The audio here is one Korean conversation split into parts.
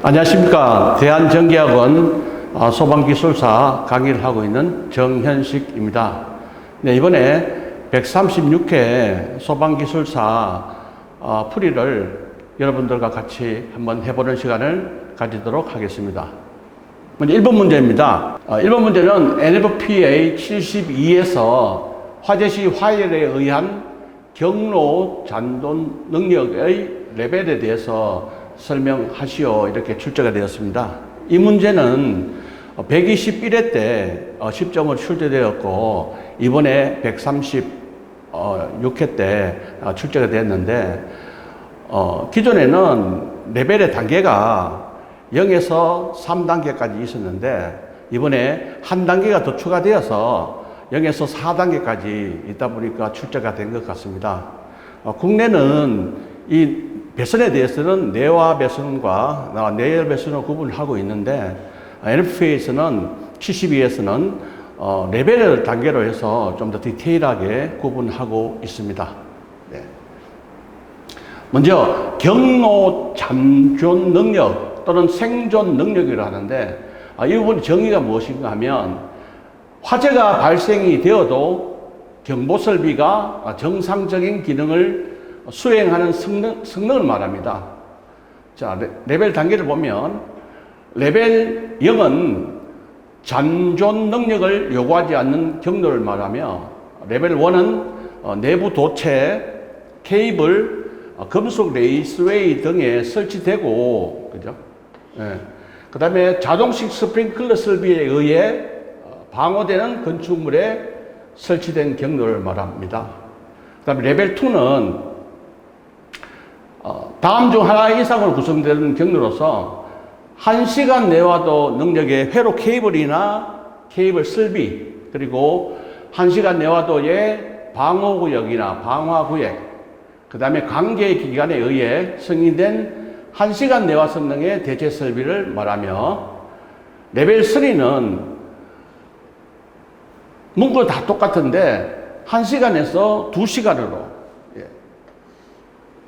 안녕하십니까. 대한전기학원 소방기술사 강의를 하고 있는 정현식입니다. 네, 이번에 136회 소방기술사 풀이를 여러분들과 같이 한번 해보는 시간을 가지도록 하겠습니다. 먼저 1번 문제입니다. 1번 문제는 NFPA 72에서 화재 시 화열에 의한 경로 잔존 능력의 레벨에 대해서 설명하시오, 이렇게 출제가 되었습니다. 이 문제는 121회 때 10점으로 출제되었고 이번에 136회 때 출제가 되었는데 기존에는 레벨의 단계가 0에서 3단계까지 있었는데 이번에 한 단계가 더 추가되어서 0에서 4단계까지 있다 보니까 출제가 된 것 같습니다. 국내는 이 배선에 대해서는 내화 배선과 내열 배선으로 구분을 하고 있는데 NFPA에서는 72에서는 레벨 단계로 해서 좀 더 디테일하게 구분하고 있습니다. 네. 먼저 경로 잠존 능력 또는 생존 능력이라고 하는데 이 부분 정의가 무엇인가 하면 화재가 발생이 되어도 경보설비가 정상적인 기능을 수행하는 성능을 말합니다. 자, 레벨 단계를 보면 레벨 0은 잠존 능력을 요구하지 않는 경로를 말하며 레벨 1은 내부 도체, 케이블, 금속 레이스웨이 등에 설치되고, 그죠? 예. 그 다음에 자동식 스프링클러 설비에 의해 방호되는 건축물에 설치된 경로를 말합니다. 그 다음에 레벨 2는 다음 중 하나 이상으로 구성되는 경로로서 1시간 내와도 능력의 회로 케이블이나 케이블 설비, 그리고 1시간 내와도의 방호구역이나 방화구역, 그 다음에 관계 기관에 의해 승인된 1시간 내와 성능의 대체 설비를 말하며 레벨 3는 문구가 다 똑같은데 1시간에서 2시간으로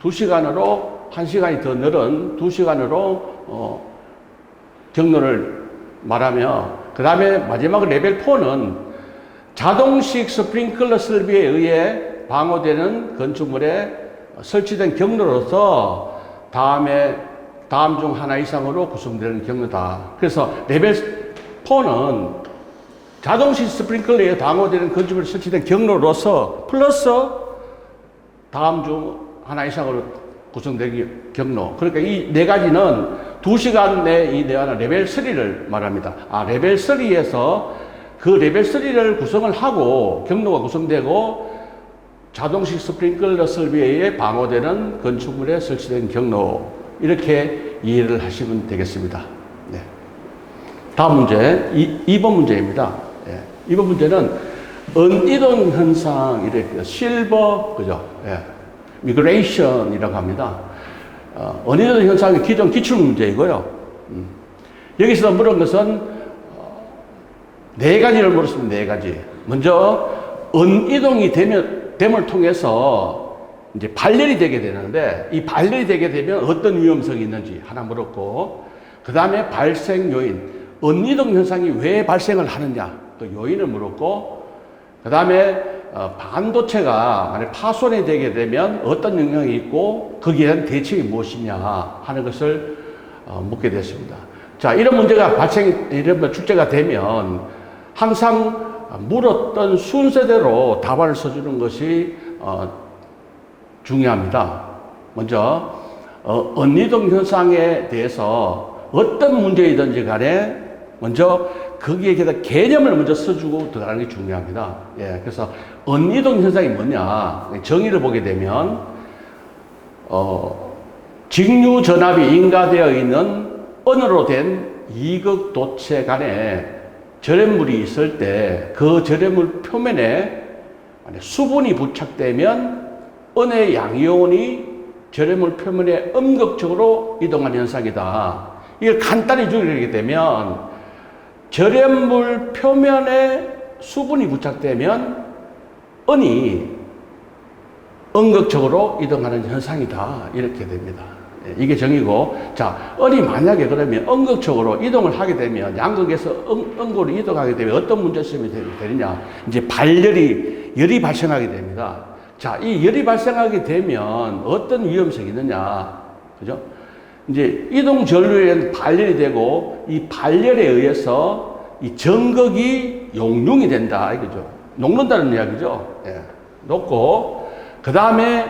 2시간으로 1시간이 더 늘은 2시간으로 경로를 말하며 그 다음에 마지막 레벨 4는 자동식 스프링클러 설비에 의해 방호되는 건축물에 설치된 경로로서 다음 중 하나 이상으로 구성되는 경로다. 그래서 레벨 4는 자동식 스프링클러에 방호되는 건축물에 설치된 경로로서 플러스 다음 중 하나 이상으로 구성된 경로. 그러니까 이 네 가지는 2시간 내 이 내와는 레벨 3를 말합니다. 레벨 3에서 그 레벨 3를 구성을 하고 경로가 구성되고 자동식 스프링클러 설비에 방호되는 건축물에 설치된 경로, 이렇게 이해를 하시면 되겠습니다. 네. 다음 문제, 2번 문제입니다. 네. 2번 문제는 은이동 현상, 이렇게 실버, 그죠? 네. 미그레이션이라고 합니다. 은이동 현상의 기존 기출 문제이고요. 여기서 물은 것은 네 가지를 물었습니다. 네 가지. 먼저 은이동이 됨을 통해서 이제 발열이 되게 되는데 이 발열이 되게 되면 어떤 위험성이 있는지 하나 물었고, 그 다음에 발생 요인, 은이동 현상이 왜 발생을 하느냐, 그 요인을 물었고, 그 다음에 반도체가 만약 파손이 되게 되면 어떤 영향이 있고 거기에 대한 대책이 무엇이냐 하는 것을 묻게 됐습니다. 자, 이런 문제가 이런 출제가 되면 항상 물었던 순서대로 답안을 써주는 것이 중요합니다. 먼저 은이동 현상에 대해서 어떤 문제이든지 간에 먼저 거기에 대한 개념을 먼저 써주고 들어가는 게 중요합니다. 예, 그래서 은이동 현상이 뭐냐, 정의를 보게 되면 직류 전압이 인가되어 있는 은으로 된 이극 도체 간에 절연물이 있을 때 그 절연물 표면에 수분이 부착되면 은의 양이온이 절연물 표면에 음극적으로 이동하는 현상이다. 이걸 간단히 줄이게 되면 절연물 표면에 수분이 부착되면 은이 음극적으로 이동하는 현상이다, 이렇게 됩니다. 이게 정이고, 자, 은이 만약에 그러면 음극적으로 이동을 하게 되면, 양극에서 음극으로 이동하게 되면 어떤 문제점이 되느냐? 이제 열이 발생하게 됩니다. 자, 이 열이 발생하게 되면 어떤 위험성이 있느냐? 그죠? 이제 이동 전류에는 발열이 되고, 이 발열에 의해서 이 전극이 용융이 된다. 이거죠. 녹는다는 이야기죠. 예. 녹고, 그 다음에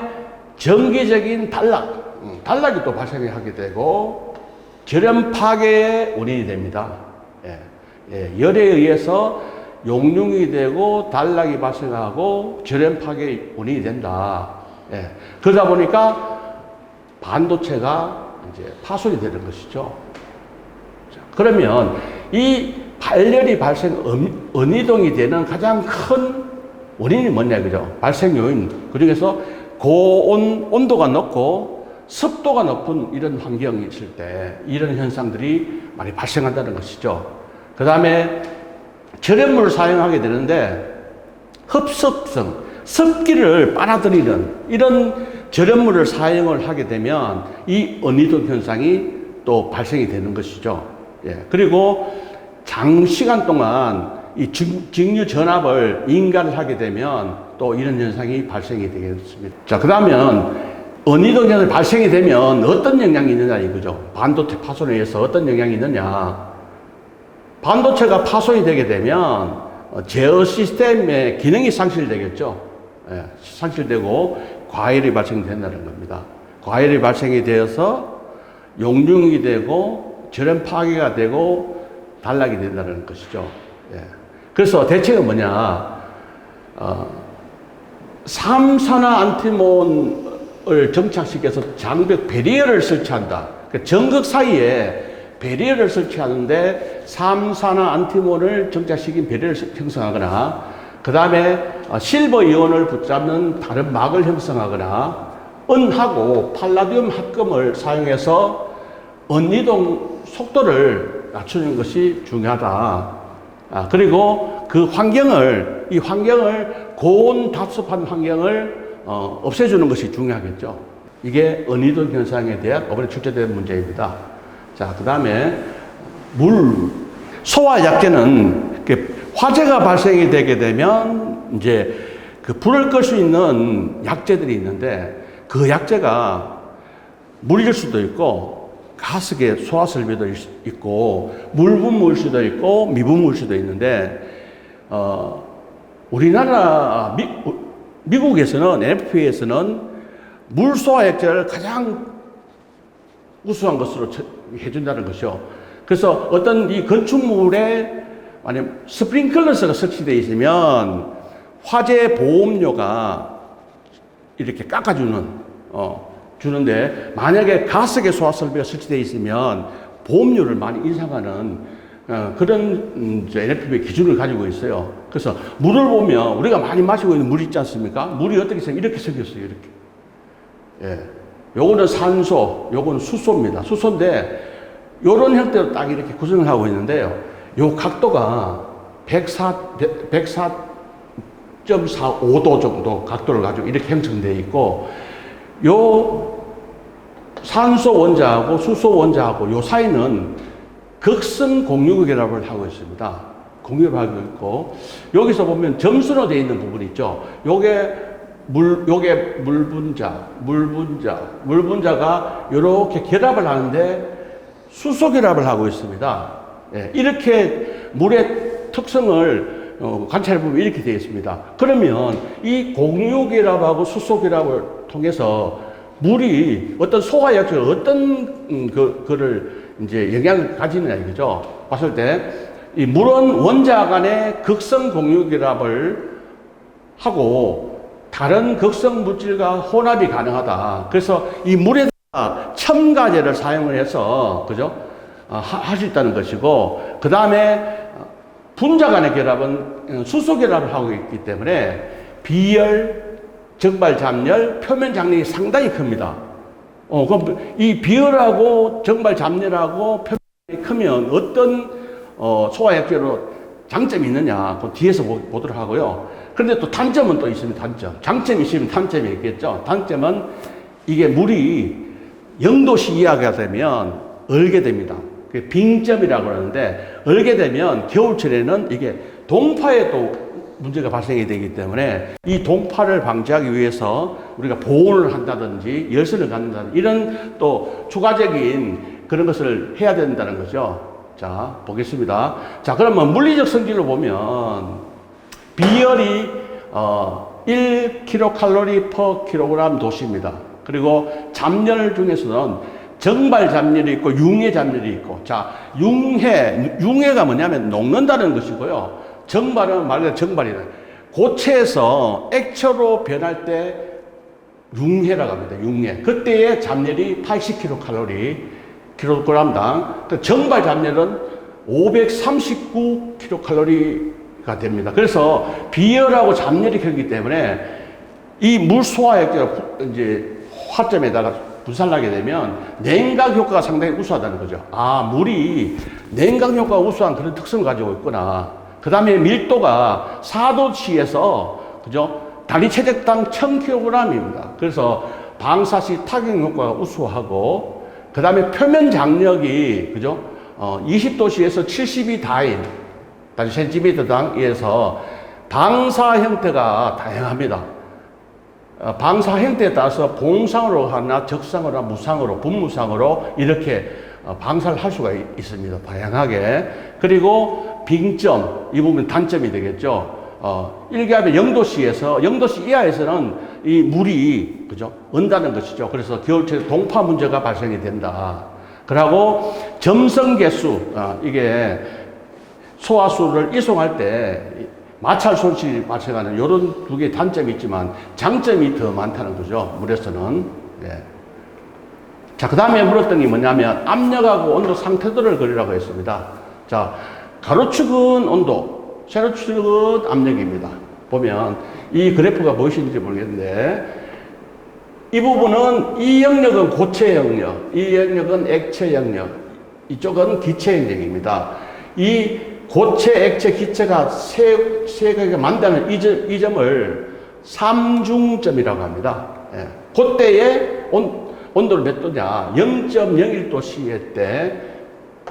정기적인 단락이 또 발생하게 되고, 절연 파괴의 원인이 됩니다. 예. 예. 열에 의해서 용융이 되고, 단락이 발생하고, 절연 파괴의 원인이 된다. 예. 그러다 보니까 반도체가 이제 파손이 되는 것이죠. 자, 그러면 이 발열이 은이동이 되는 가장 큰 원인이 뭐냐, 그죠? 발생 요인. 그 중에서 온도가 높고 습도가 높은 이런 환경이 있을 때 이런 현상들이 많이 발생한다는 것이죠. 그 다음에 절연물을 사용하게 되는데 흡습성, 습기를 빨아들이는 이런 절연물을 사용을 하게 되면 이 은이동 현상이 또 발생이 되는 것이죠. 예. 그리고 장시간 동안 이 직류 전압을 인가를 하게 되면 또 이런 현상이 발생이 되겠습니다. 자, 그 다음은 은이동 현상이 발생이 되면 어떤 영향이 있느냐 이거죠. 반도체 파손에 의해서 어떤 영향이 있느냐. 반도체가 파손이 되게 되면 제어 시스템의 기능이 상실되겠죠. 예, 상실되고 과열이 발생된다는 겁니다. 과열이 발생이 되어서 용융이 되고 절연 파괴가 되고 단락이 된다는 것이죠. 예. 그래서 대책은 뭐냐? 3산화 안티몬을 정착시켜서 장벽 배리어를 설치한다. 그러니까 전극 사이에 배리어를 설치하는데 3산화 안티몬을 정착시킨 배리어를 형성하거나, 그 다음에 실버 이온을 붙잡는 다른 막을 형성하거나, 은하고 팔라디움 합금을 사용해서 은이동 속도를 낮추는 것이 중요하다. 그리고 이 환경을 고온 답습한 환경을 없애주는 것이 중요하겠죠. 이게 은이동 현상에 대한 이번에 출제된 문제입니다. 자, 그 다음에 소화약제는 화재가 발생이 되게 되면 이제 그 불을 끌 수 있는 약제들이 있는데, 그 약제가 물일 수도 있고 가스계 소화설비도 있고 물분무일 수도 있고 미분무일 수도 있는데, 우리나라 미국에서는 NFPA에서는 물소화약제를 가장 우수한 것으로 해준다는 것이죠. 그래서 어떤 이 건축물에 만약 스프링클러스가 설치되어 있으면 화재 보험료가 이렇게 주는데, 만약에 가스계 소화 설비가 설치되어 있으면 보험료를 많이 인상하는 그런 NFPA 기준을 가지고 있어요. 그래서 물을 보면 우리가 많이 마시고 있는 물 있지 않습니까? 물이 어떻게 생겼어요? 이렇게 생겼어요. 이렇게. 예. 요거는 산소, 요거는 수소입니다. 수소인데 요런 형태로 딱 이렇게 구성을 하고 있는데요. 요 각도가 104.45도 정도 각도를 가지고 이렇게 형성되어 있고, 요 산소 원자하고 수소 원자하고 요 사이는 극성 공유구 결합을 하고 있습니다. 공유를 하고 있고, 여기서 보면 점수로 되어 있는 부분이 있죠. 요게 물분자가 이렇게 결합을 하는데 수소 결합을 하고 있습니다. 예, 이렇게 물의 특성을 관찰해 보면 이렇게 되어 있습니다. 그러면 이 공유 결합하고 수소 결합을 통해서 물이 어떤 소화약제가 어떤 그를 이제 영향을 가지느냐 이거죠. 봤을 때 이 물은 원자 간의 극성 공유 결합을 하고 다른 극성 물질과 혼합이 가능하다. 그래서 이 물에다가 첨가제를 사용을 해서, 그죠? 할 수 있다는 것이고, 그 다음에 분자 간의 결합은 수소 결합을 하고 있기 때문에 비열, 적발 잡열, 표면 장력이 상당히 큽니다. 그럼 이 비열하고 적발 잡열하고 표면이 크면 어떤 소화약제로 장점이 있느냐, 그 뒤에서 보도록 하고요. 그런데 또 단점은 또 있습니다. 단점. 장점이 있으면 단점이 있겠죠. 단점은 이게 물이 0도씨 이하가 되면 얼게 됩니다. 빙점이라고 하는데, 얼게 되면 겨울철에는 이게 동파에 또 문제가 발생이 되기 때문에 이 동파를 방지하기 위해서 우리가 보온을 한다든지 열선을 갖는다든지 이런 또 추가적인 그런 것을 해야 된다는 거죠. 자, 보겠습니다. 자, 그러면 물리적 성질로 보면 비열이 1kcal per kg 도시입니다. 그리고 잡열 중에서는 정발 잡열이 있고 융해 잡열이 있고, 자, 융해가 뭐냐면 녹는다는 것이고요. 정발은 말 그대로 정발이다. 고체에서 액체로 변할 때 융해라고 합니다. 융해. 그때의 잡열이 80kcal kg당. 정발 잡열은 539kcal가 됩니다. 그래서 비열하고 잡열이 크기 때문에 이 물 소화 액체가 이제 화점에다가 분산하게 되면 냉각 효과가 상당히 우수하다는 거죠. 아, 물이 냉각 효과가 우수한 그런 특성을 가지고 있구나. 그 다음에 밀도가 4도씨에서, 그죠? 단위 체적당 1000kg입니다. 그래서 방사 시 타격 효과가 우수하고, 그 다음에 표면 장력이, 그죠? 20도씨에서 72다인, 단위 센티미터당에서 방사 형태가 다양합니다. 방사 형태에 따라서 봉상으로 하나, 적상으로 하나, 무상으로, 분무상으로 이렇게 방사를 할 수가 있습니다. 다양하게. 그리고 빙점, 이 부분 단점이 되겠죠. 1기압의 0도씨에서, 0도씨 이하에서는 이 물이, 그죠? 은다는 것이죠. 그래서 겨울철에 동파 문제가 발생이 된다. 그리고 점성 개수, 이게 소화수를 이송할 때 마찰 손실이 발생하는 이런 두 개의 단점이 있지만 장점이 더 많다는 거죠. 물에서는. 예. 자, 그 다음에 물었던 게 뭐냐면 압력하고 온도 상태도를 그리라고 했습니다. 자, 가로축은 온도, 세로축은 압력입니다. 보면 이 그래프가 보이시는지 모르겠는데, 이 부분은 이 영역은 고체 영역, 이 영역은 액체 영역, 이쪽은 기체 영역입니다. 이 고체, 액체, 기체가 세 개가 만드는 이 점을 삼중점이라고 합니다. 예. 그때의 온도를 몇 도냐? 0.01도씨일 때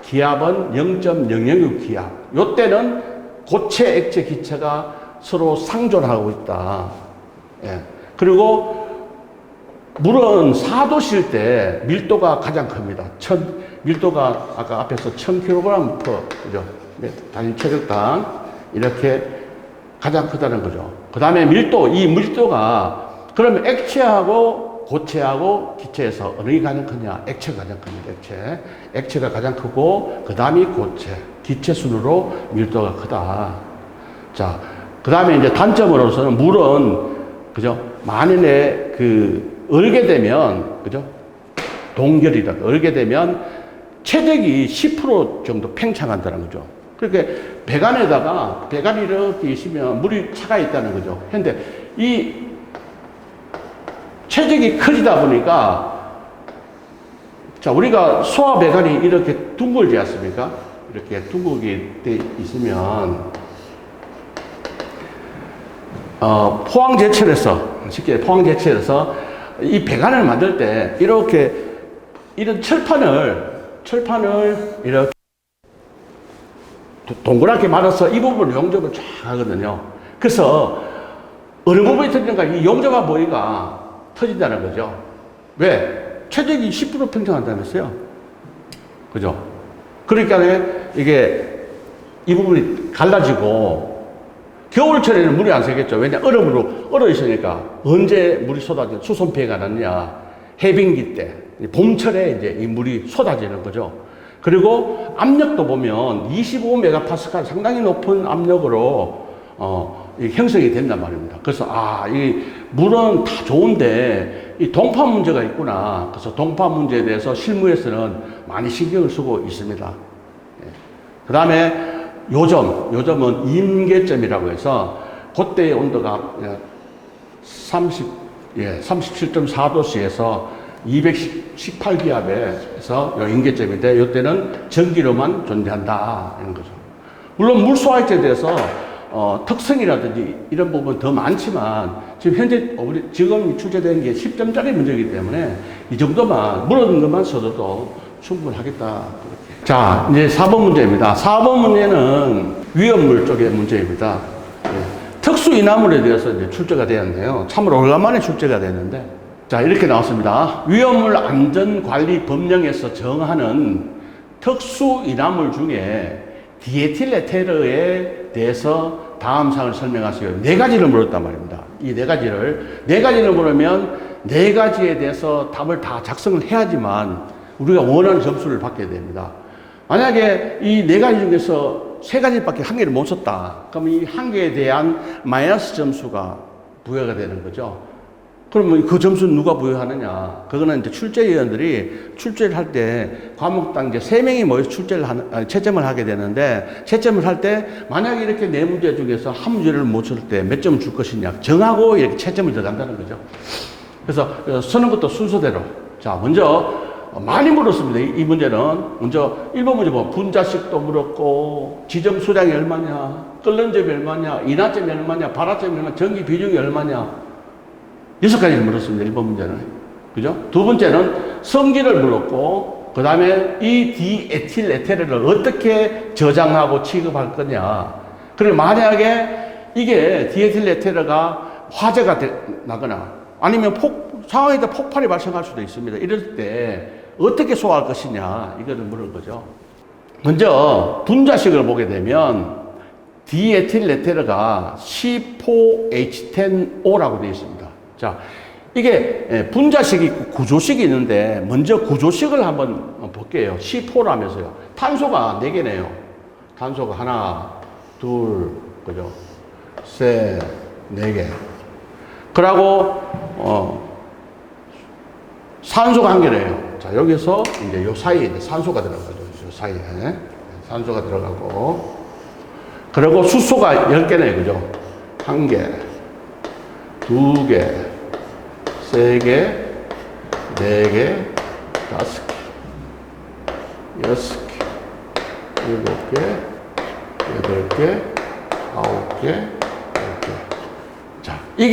기압은 0.006기압. 요때는 고체, 액체, 기체가 서로 상존하고 있다. 예. 그리고 물은 4도씨일 때 밀도가 가장 큽니다. 밀도가 아까 앞에서 1000kg per, 그죠? 단위 체력당 이렇게 가장 크다는 거죠. 그 다음에 밀도, 이 밀도가 그러면 액체하고 고체하고 기체에서 어느 게 가장 크냐? 액체가 가장 큽니다. 액체가 가장 크고 그 다음이 고체, 기체 순으로 밀도가 크다. 자, 그 다음에 이제 단점으로서는 물은, 그죠? 만일에 얼게 되면, 그죠? 동결이다. 얼게 되면 체력이 10% 정도 팽창한다는 거죠. 그렇게 배관에다가, 배관이 이렇게 있으면 물이 차가 있다는 거죠. 근데 이 체적이 커지다 보니까, 자, 우리가 소화 배관이 이렇게 둥글지 않습니까? 이렇게 둥글게 돼 있으면, 쉽게 포항제철에서 이 배관을 만들 때 이렇게 이런 철판을 이렇게 동그랗게 말아서 이 부분을 용접을 쫙 하거든요. 그래서 어느 부분이 터지는가 이 용접한 부위가 터진다는 거죠. 왜? 체적이 10% 팽창한다면서요. 그죠? 그러니까 이게 이 부분이 갈라지고 겨울철에는 물이 안 새겠죠. 왜냐? 얼음으로 얼어 있으니까 언제 물이 쏟아져 수선 피해가 났냐? 해빙기 때 봄철에 이제 이 물이 쏟아지는 거죠. 그리고 압력도 보면 25메가파스칼 상당히 높은 압력으로 형성이 된단 말입니다. 그래서 이 물은 다 좋은데 이 동파 문제가 있구나. 그래서 동파 문제에 대해서 실무에서는 많이 신경을 쓰고 있습니다. 그 다음에 요점은 임계점이라고 해서 그때의 온도가 37.4도씨에서 218기압에서 임계점인데 이때는 전기로만 존재한다 이런 거죠. 물론 물 소화액체에 대해서 특성이라든지 이런 부분 더 많지만 지금 현재 지금 출제된 게 10점짜리 문제이기 때문에 이 정도만 물어둔 것만 써도 충분하겠다. 그렇게. 자, 이제 4번 문제입니다. 4번 문제는 위험물 쪽의 문제입니다. 예. 특수 인화물에 대해서 이제 출제가 되었네요. 참으로 오래간만에 출제가 됐는데, 자, 이렇게 나왔습니다. 위험물 안전관리 법령에서 정하는 특수 인화물 중에 디에틸에테르에 대해서 다음 사항을 설명하세요. 네 가지를 물었단 말입니다. 이 네 가지를 물으면 네 가지에 대해서 답을 다 작성을 해야지만 우리가 원하는 점수를 받게 됩니다. 만약에 이 네 가지 중에서 세 가지밖에 한 개를 못 썼다. 그럼 이 한 개에 대한 마이너스 점수가 부여가 되는 거죠. 그러면 그 점수는 누가 부여하느냐? 그거는 이제 출제위원들이 출제를 할 때 과목당 이제 3명이 모여서 채점을 하게 되는데, 채점을 할 때 만약에 이렇게 네 문제 중에서 한 문제를 못 칠 때 몇 점을 줄 것이냐 정하고 이렇게 채점을 들어간다는 거죠. 그래서 쓰는 것도 순서대로. 자, 먼저 많이 물었습니다. 이 문제는 먼저 1번 문제 보면 분자식도 물었고, 지점 수량이 얼마냐, 끓는 점이 얼마냐, 인화점이 얼마냐, 발화점이 얼마냐, 전기 비중이 얼마냐, 6가지를 물었습니다. 1번 문제는. 그죠? 두 번째는 성질을 물었고, 그 다음에 이 디에틸에테르를 어떻게 저장하고 취급할 거냐. 그리고 만약에 이게 디에틸에테르가 화재가 나거나 아니면 상황에 따라 폭발이 발생할 수도 있습니다. 이럴 때 어떻게 소화할 것이냐. 이거를 물을 거죠. 먼저 분자식을 보게 되면 디에틸에테르가 C4H10O라고 되어 있습니다. 자, 이게 분자식이 있고 구조식이 있는데 먼저 구조식을 한번 볼게요. C4라면서요. 탄소가 4개네요. 탄소가 하나, 둘, 그죠? 셋, 4개. 그러고 산소가 1개래요. 자, 여기서 이제 요 사이에 이제 산소가 들어가죠. 요 사이에 산소가 들어가고, 그리고 수소가 10개네요. 그죠? 1개, 2개, 3개, 4개, 5개, 6개, 7개, 8개, 9개, 10개. 자, 이게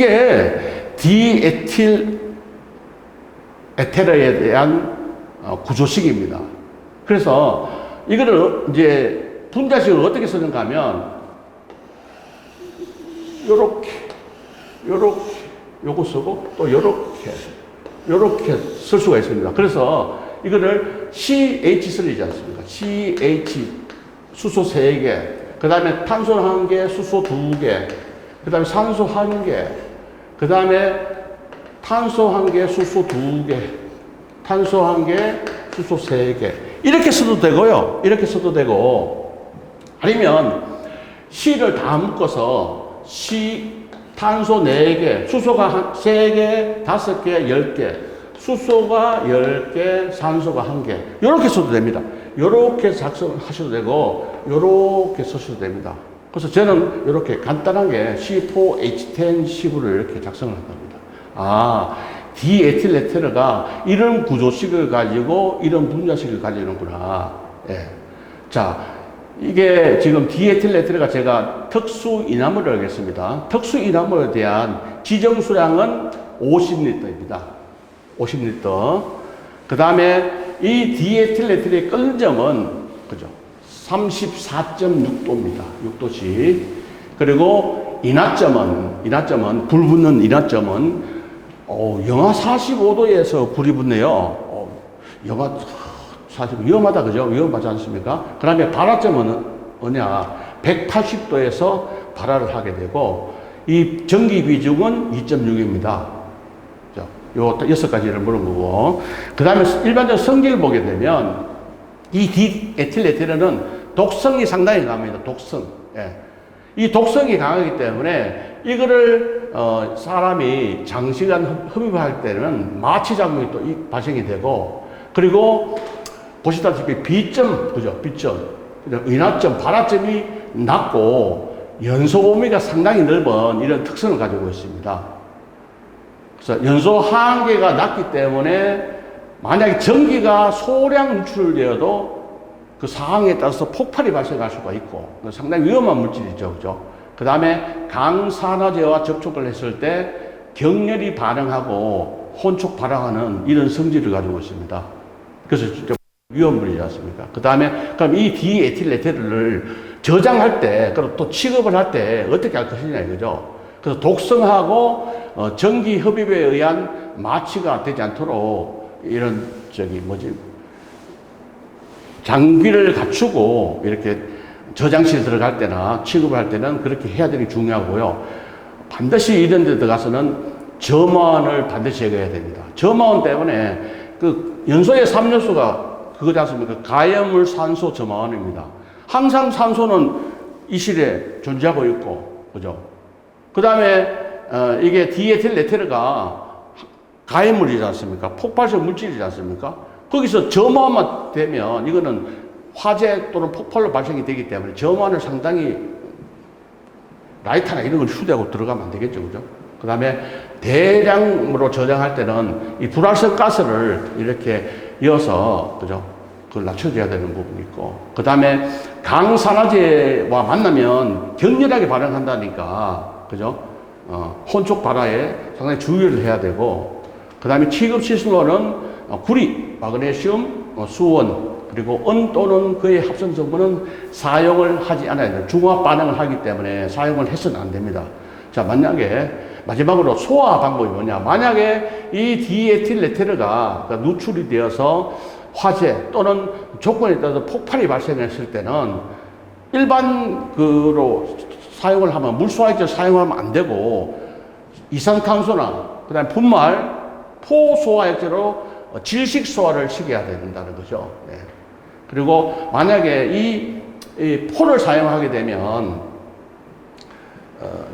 디에틸에테르에 대한 구조식입니다. 그래서 이거를 이제 분자식을 어떻게 쓰는가 하면 요렇게 요거 쓰고 또 요렇게 쓸 수가 있습니다. 그래서 이거를 CH3이지 않습니까? CH 수소 3개, 그 다음에 탄소 1개, 수소 2개, 그 다음에 산소 1개, 그 다음에 탄소 1개, 수소 2개, 탄소 1개, 수소 3개. 이렇게 써도 되고요. 이렇게 써도 되고, 아니면 C를 다 묶어서 탄소 4개, 수소가 3개, 5개, 10개, 수소가 10개, 산소가 1개. 이렇게 써도 됩니다. 이렇게 작성하셔도 되고, 이렇게 쓰셔도 됩니다. 그래서 저는 이렇게 간단하게 C4H10식으로 이렇게 작성을 합니다. 아, 디에틸에테르가 이런 구조식을 가지고 이런 분자식을 가지는구나. 예. 자, 이게 지금 디에틸에테르가 제가 특수 인화물을 하겠습니다. 특수 인화물에 대한 지정 수량은 50리터입니다. 50리터. 그 다음에 이 디에틸에테르의 끓는 점은, 그죠? 34.6도입니다. 6도씩. 그리고 인화점은, 불 붙는 인화점은, 영하 45도에서 불이 붙네요. 영하 40, 위험하다, 그죠? 위험하지 않습니까? 그 다음에 발화점은 뭐냐? 180도에서 발화를 하게 되고, 이 전기 비중은 2.6입니다. 요 6가지를 물은 거고. 그 다음에 일반적으로 성질을 보게 되면, 이 디에틸에테르는 독성이 상당히 강합니다. 독성. 예. 이 독성이 강하기 때문에 이거를 사람이 장시간 흡입할 때는 마취작용이 또 발생이 되고, 그리고 보시다시피 B점, 그죠? B점, 인화점, 발화점이 낮고 연소 범위가 상당히 넓은 이런 특성을 가지고 있습니다. 그래서 연소 한계가 낮기 때문에 만약에 전기가 소량 누출되어도 그 상황에 따라서 폭발이 발생할 수가 있고 상당히 위험한 물질이죠, 그죠? 그 다음에 강산화제와 접촉을 했을 때 격렬히 반응하고 혼촉 발화하는 이런 성질을 가지고 있습니다. 그래서 진짜 위험물이지 않습니까? 그 다음에 그럼 이 디에틸에테르를 저장할 때, 그리고 또 취급을 할 때 어떻게 할 것이냐 이거죠. 그래서 독성하고 전기 흡입에 의한 마취가 되지 않도록 이런 장비를 갖추고 이렇게 저장실에 들어갈 때나 취급을 할 때는 그렇게 해야 되는 게 중요하고요. 반드시 이런 데 들어가서는 점화원을 반드시 제거해야 됩니다. 점화원 때문에 그 연소의 3요소가 그거지 않습니까? 가염물 산소 점화원입니다. 항상 산소는 이 실에 존재하고 있고, 그죠? 그 다음에, 이게 디에틸에테르가 가해물이지 않습니까? 폭발성 물질이지 않습니까? 거기서 점화만 되면 이거는 화재 또는 폭발로 발생이 되기 때문에 점화를 상당히 라이터나 이런 걸 휴대하고 들어가면 안 되겠죠. 그죠? 그 다음에 대량으로 저장할 때는 이 불활성 가스를 이렇게 이어서, 그죠? 그걸 낮춰줘야 되는 부분이 있고, 그 다음에 강산화제와 만나면 격렬하게 반응한다니까, 그죠? 혼촉 발화에 상당히 주의를 해야 되고, 그 다음에 취급 시설로는 구리, 마그네슘, 수원, 그리고 은 또는 그의 합성 성분은 사용을 하지 않아야 돼요. 중화 반응을 하기 때문에 사용을 해서는 안 됩니다. 자, 만약에 마지막으로 소화 방법이 뭐냐? 만약에 이 디에틸에테르가 누출이 되어서 화재 또는 조건에 따라서 폭발이 발생했을 때는 일반 그로 사용을 하면 물소화액제를 사용하면 안 되고 이산탄소나 그다음에 분말, 포소화액제로 질식 소화를 시켜야 된다는 거죠. 네. 그리고 만약에 이 포를 사용하게 되면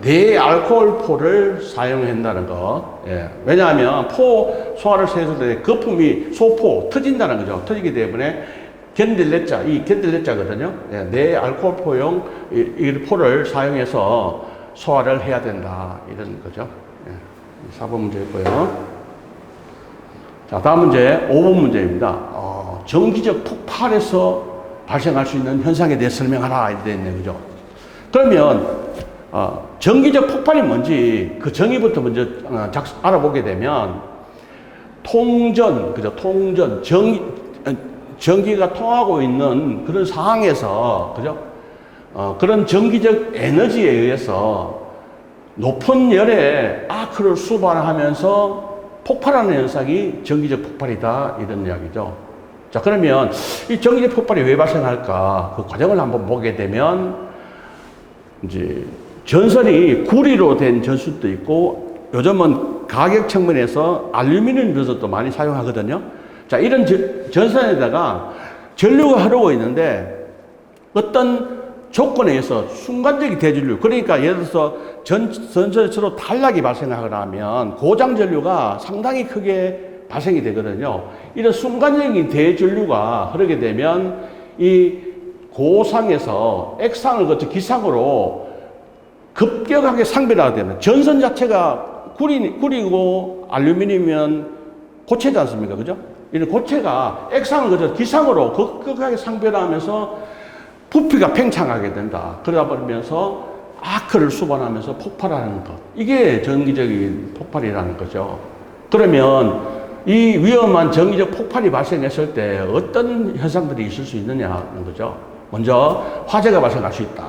내알코올포를 사용한다는 거. 예. 왜냐하면 포 소화를 했을 때 거품이 소포 터진다는 거죠. 터지기 때문에 견딜레자, 이 견딜레자거든요. 예. 내알코올포용 이 포를 사용해서 소화를 해야 된다. 이런 거죠. 예. 4번 문제였고요. 자, 다음 문제 5번 문제입니다. 정기적 폭발에서 발생할 수 있는 현상에 대해 설명하라. 이렇게 되어 있네요. 그죠? 그러면 정기적 폭발이 뭔지 그 정의부터 먼저 알아보게 되면 통전, 그죠? 통전, 전기가 통하고 있는 그런 상황에서, 그죠? 그런 전기적 에너지에 의해서 높은 열에 아크를 수반하면서 폭발하는 현상이 전기적 폭발이다. 이런 이야기죠. 자, 그러면 이 전기적 폭발이 왜 발생할까? 그 과정을 한번 보게 되면 이제 전선이 구리로 된 전선도 있고 요즘은 가격 측면에서 알루미늄 전선도 많이 사용하거든요. 자, 이런 전선에다가 전류가 흐르고 있는데 어떤 조건에 의해서 순간적인 대전류, 그러니까 예를 들어서 전선이 서로 탈락이 발생하거나 하면 고장 전류가 상당히 크게 발생이 되거든요. 이런 순간적인 대전류가 흐르게 되면 이 고상에서 액상을 거쳐 기상으로 급격하게 상변하게 되는, 전선 자체가 구리고 알루미늄이면 고체지 않습니까? 그죠? 이런 고체가 액상을 거쳐 기상으로 급격하게 상변하면서 부피가 팽창하게 된다. 그러다 버리면서 아크를 수반하면서 폭발하는 것. 이게 전기적인 폭발이라는 거죠. 그러면 이 위험한 전기적 폭발이 발생했을 때 어떤 현상들이 있을 수 있느냐는 거죠. 먼저 화재가 발생할 수 있다.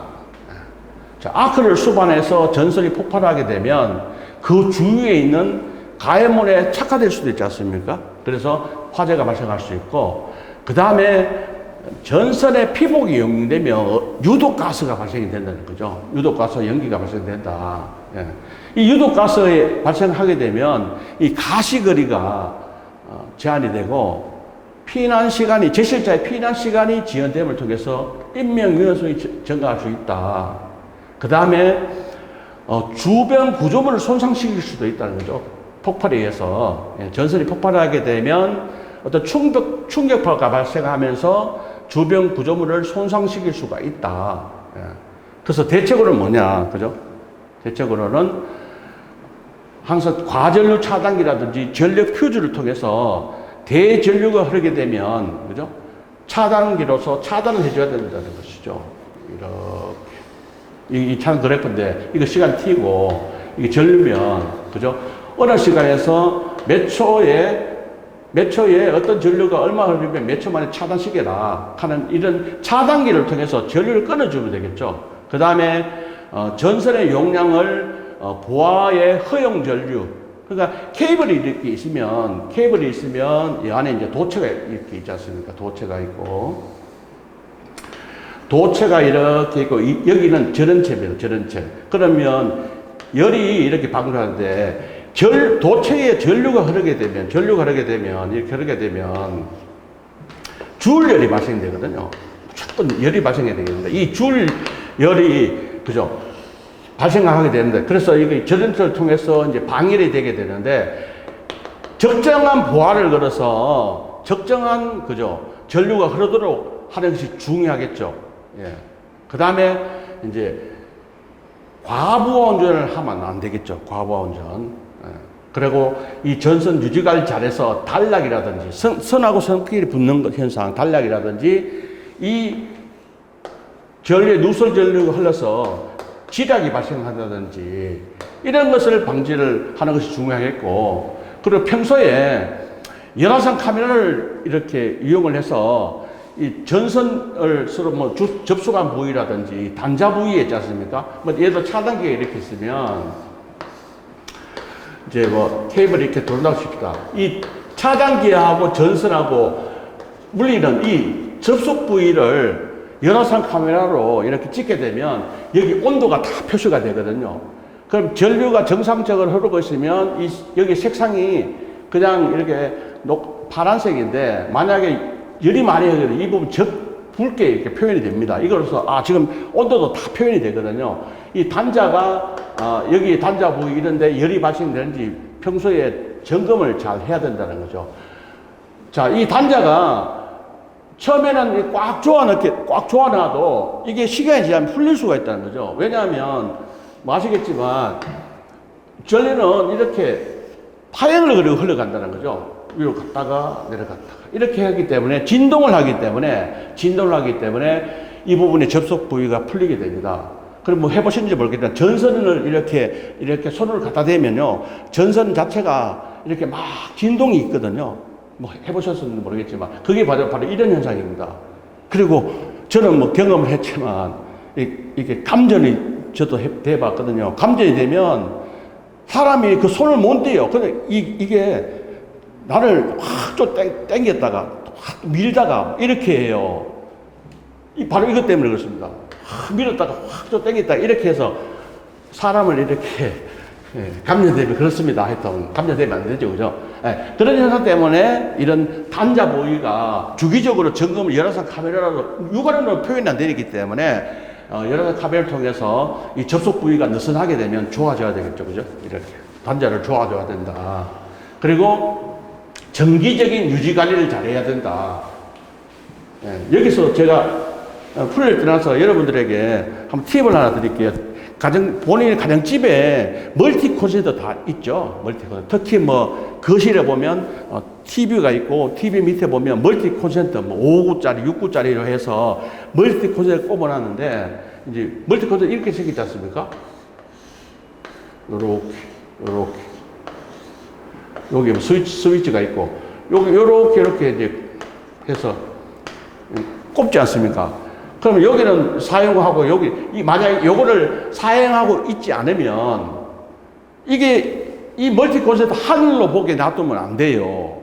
자, 아크를 수반해서 전선이 폭발하게 되면 그 주위에 있는 가해물에 착화될 수도 있지 않습니까? 그래서 화재가 발생할 수 있고, 그 다음에 전선의 피복이 용되면 유독가스가 발생이 된다는 거죠. 유독가스, 연기가 발생된다. 예. 이 유독가스에 발생하게 되면 이 가시거리가 제한이 되고 피난 시간이, 제실자의 피난 시간이 지연됨을 통해서 인명 위험성이 증가할 수 있다. 그 다음에 주변 구조물을 손상시킬 수도 있다는 거죠. 폭발에 의해서. 예. 전선이 폭발하게 되면 어떤 충격파가 발생하면서 주변 구조물을 손상시킬 수가 있다. 예. 그래서 대책으로는 뭐냐, 그죠? 대책으로는 항상 과전류 차단기라든지 전력 퓨즈를 통해서 대전류가 흐르게 되면, 그죠? 차단기로서 차단을 해줘야 된다는 것이죠. 이렇게. 이 차단 그래프인데, 이거 시간 t고, 이게 전류면, 그죠? 어느 시간에서 몇 초에 어떤 전류가 얼마 흐르면 몇 초 만에 차단시켜라 하는 이런 차단기를 통해서 전류를 끊어주면 되겠죠. 그 다음에 전선의 용량을 보아의 허용 전류. 그러니까 케이블이 이렇게 있으면 이 안에 이제 도체가 이렇게 있지 않습니까? 도체가 있고 여기는 절연체입니다. 절연체. 그러면 열이 이렇게 방출하는데 도체에 전류가 흐르게 되면 이렇게 흐르게 되면 줄열이 발생되거든요. 무조건 열이 발생해야 되겠는데 이 줄열이 그죠? 발생하게 되는데 그래서 이게 절연체를 통해서 이제 방열이 되게 되는데 적정한 보아를 걸어서 적정한 그죠? 전류가 흐르도록 하는 것이 중요하겠죠. 예. 그 다음에 이제 과부하 운전을 하면 안 되겠죠. 과부하 운전. 예. 그리고 이 전선 유지관리 잘해서 단락이라든지 선하고 선끼리 붙는 현상, 단락이라든지 이 전류에 누설 전류가 흘러서 지략이 발생한다든지 이런 것을 방지를 하는 것이 중요하겠고 그리고 평소에 열화상 카메라를 이렇게 이용을 해서 이 전선을 서로 뭐 접촉한 부위라든지 단자 부위에 있지 않습니까? 뭐 예를 들어 차단기가 이렇게 있으면 이제 뭐 케이블이 이렇게 돌아다고 칩시다. 이 차단기하고 전선하고 물리는 이 접속 부위를 열화상 카메라로 이렇게 찍게 되면 여기 온도가 다 표시가 되거든요. 그럼 전류가 정상적으로 흐르고 있으면 여기 색상이 그냥 이렇게 파란색인데 만약에 열이 많이 흐르면 이 부분 붉게 이렇게 표현이 됩니다. 이걸로서 지금 온도도 다 표현이 되거든요. 이 단자가 여기 단자 부위 이런데 열이 발생되는지 평소에 점검을 잘 해야 된다는 거죠. 자, 이 단자가 처음에는 꽉 조아놔도 이게 시간이 지나면 풀릴 수가 있다는 거죠. 왜냐하면 뭐 아시겠지만 전류는 이렇게 파형을 그리고 흘러간다는 거죠. 위로 갔다가 내려갔다가 이렇게 하기 때문에 진동을 하기 때문에 이 부분의 접속 부위가 풀리게 됩니다. 그럼 뭐 해보셨는지 모르겠지만 전선을 이렇게 손을 갖다 대면요 전선 자체가 이렇게 막 진동이 있거든요. 뭐 해보셨는지 모르겠지만 그게 바로 이런 현상입니다. 그리고 저는 뭐 경험을 했지만 이게 감전이 저도 해봤거든요. 감전이 되면 사람이 그 손을 못 대요. 근데 이게 나를 확 좀 당겼다가 확 밀다가 이렇게 해요. 바로 이것 때문에 그렇습니다. 확 밀었다가 확 좀 당겼다가 이렇게 해서 사람을 이렇게 감전되면 그렇습니다. 하여튼 감전되면 안 되죠, 그죠? 그런 현상 때문에 이런 단자 부위가 주기적으로 점검을 열화상 카메라로 육안으로 표현이 안 되기 때문에 열화상 카메라를 통해서 이 접속 부위가 느슨하게 되면 좋아져야 되겠죠, 그죠? 이렇게 단자를 좋아져야 된다. 그리고 정기적인 유지 관리를 잘해야 된다. 여기서 제가 풀을 떠나서 여러분들에게 한번 팁을 하나 드릴게요. 본인의 가정집에 멀티 콘센트 다 있죠. 멀티 콘센트. 특히 뭐 거실에 보면 TV가 있고 TV 밑에 보면 멀티 콘센트 뭐 5구짜리, 6구짜리로 해서 멀티 콘센트 꼽아놨는데 이제 멀티 콘센트 이렇게 생겼지 않습니까? 요렇게. 여기 스위치가 있고 요렇게 이제 해서 꼽지 않습니까? 그러면 여기는 사용하고 만약에 요거를 사용하고 있지 않으면 이 멀티 콘센트 하늘로 보게 놔두면 안 돼요.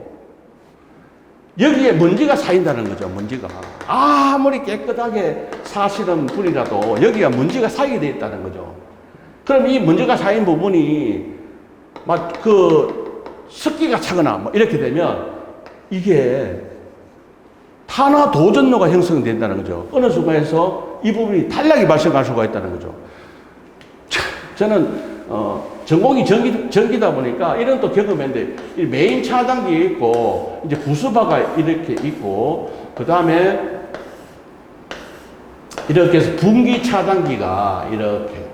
여기에 먼지가 쌓인다는 거죠, 먼지가. 아무리 깨끗하게 사시는 분이라도 여기가 먼지가 쌓이게 돼 있다는 거죠. 그럼 이 먼지가 쌓인 부분이 습기가 차거나 뭐 이렇게 되면 이게 탄화 도전로가 형성된다는 거죠. 어느 순간에서 이 부분이 단락이 발생할 수가 있다는 거죠. 저는 전공이 전기다 보니까 이런 또 경험했는데 메인 차단기에 있고 이제 부수바가 이렇게 있고 그 다음에 이렇게 해서 분기 차단기가 이렇게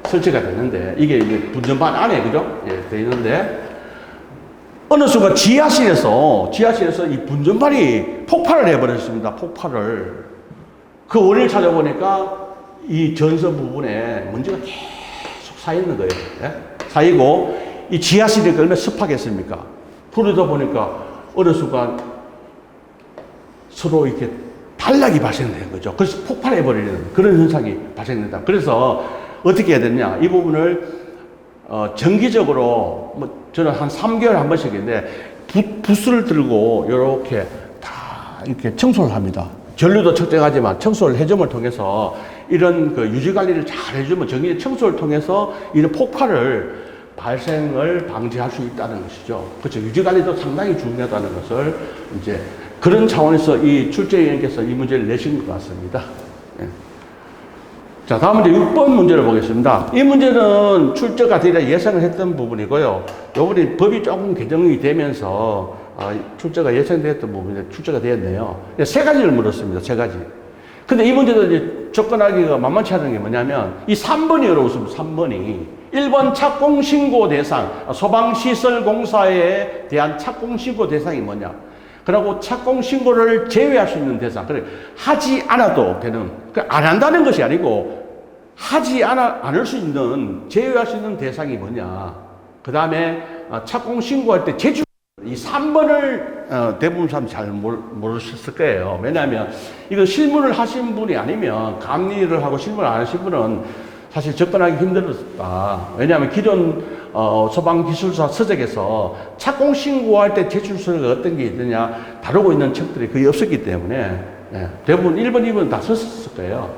설치가 됐는데 이게 이제 분전반 안에 그죠? 돼 있는데 어느 순간 지하실에서 이 분전반이 폭발을 해버렸습니다. 폭발을. 그 원인을 찾아보니까 이 전선 부분에 먼지가 계속 쌓이는 거예요. 예? 쌓이고, 이 지하실이 얼마나 습하겠습니까? 그러다 보니까 어느 순간 서로 이렇게 단락이 발생되는 거죠. 그래서 폭발해버리는 그런 현상이 발생된다. 그래서 어떻게 해야 되느냐. 이 부분을 정기적으로, 저는 한 3개월에 한 번씩인데, 붓을 들고 이렇게 다 이렇게 청소를 합니다. 전류도 측정하지만 청소를 해줌을 통해서 이런 그 유지 관리를 잘 해주면 정기 청소를 통해서 이런 폭발을 발생을 방지할 수 있다는 것이죠. 그렇죠. 유지 관리도 상당히 중요하다는 것을 이제 그런 차원에서 이 출제위원께서 이 문제를 내신 것 같습니다. 예. 자, 다음 문제 6번 문제를 보겠습니다. 이 문제는 출제가 되려 예상을 했던 부분이고요. 요번에 법이 조금 개정이 되면서 출제가 예상됐던 부분인데 출제가 되었네요. 세 가지를 물었습니다. 세 가지. 근데 이 문제도 이제 접근하기가 만만치 않은 게 뭐냐면 이 3번이 어려웠습니다. 3번이 1번 착공신고 대상, 소방시설공사에 대한 착공신고 대상이 뭐냐? 그리고 착공신고를 제외할 수 있는 대상, 그래 하지 않아도 되는, 안 한다는 것이 아니고 하지 않을 수 있는, 제외할 수 있는 대상이 뭐냐? 그 다음에 착공신고할 때 제출, 이 3번을 대부분 사람들이 잘 모르셨을 거예요. 왜냐하면 이거 실무를 하신 분이 아니면, 감리를 하고 실무를 안 하신 분은 사실 접근하기 힘들었다. 왜냐하면 기존 소방기술사 서적에서 착공신고할 때 제출서가 어떤 게 있느냐 다루고 있는 책들이 거의 없었기 때문에 대부분 1번, 2번 다 썼을 거예요.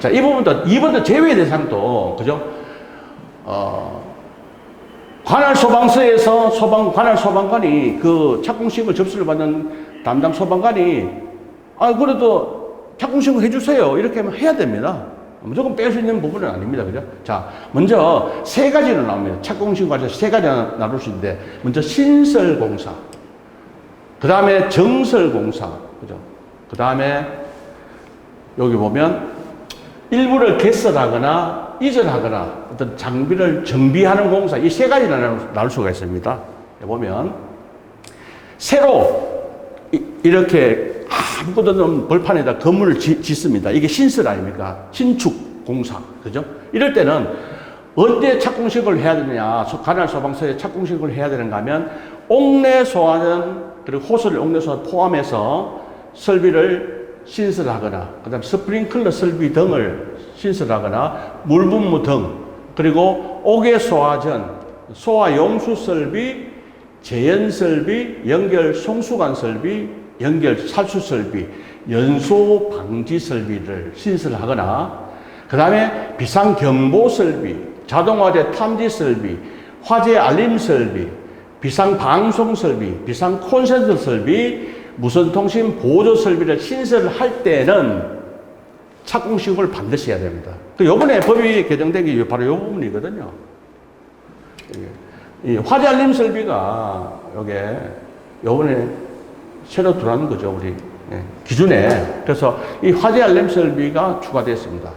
자, 이 부분도 2번도 제외 대상도, 그죠? 관할 소방서에서 관할 소방관이 그 착공신고 접수를 받는 담당 소방관이 그래도 착공신고 해주세요. 이렇게 하면 해야 됩니다. 무조건 뺄 수 있는 부분은 아닙니다. 그죠? 자, 먼저 세 가지로 나옵니다. 착공신고에서 세 가지 나눌 수 있는데, 먼저 신설공사, 그 다음에 정설공사, 그죠? 그 다음에 여기 보면 일부를 개설하거나 이전하거나 어떤 장비를 정비하는 공사, 이 세 가지로 나눌 수가 있습니다. 보면 새로 이렇게 아무것도 없는 벌판에다 건물을 짓습니다. 이게 신설 아닙니까? 신축 공사, 그죠? 이럴 때는 언제 착공신고를 해야 되느냐? 관할 소방서에 착공신고를 해야 되는가 하면 옥내 소화전 그리고 호설 옥내 소화 포함해서 설비를 신설하거나, 그 다음 스프링클러 설비 등을 신설하거나, 물분무 등, 그리고 옥외 소화전, 소화용수 설비, 제연 설비, 연결 송수관 설비, 연결 살수 설비, 연소 방지 설비를 신설하거나, 그 다음에 비상경보 설비, 자동화재 탐지 설비, 화재 알림 설비, 비상방송 설비, 비상 콘센트 설비, 무선통신 보조 설비를 신설할 때는 착공신고를 반드시 해야 됩니다. 요번에 법이 개정된 게 바로 이 부분이거든요. 이 화재 알림 설비가 요번에 새로 들어가는 거죠, 우리 기준에. 그래서 이 화재 알림 설비가 추가됐습니다.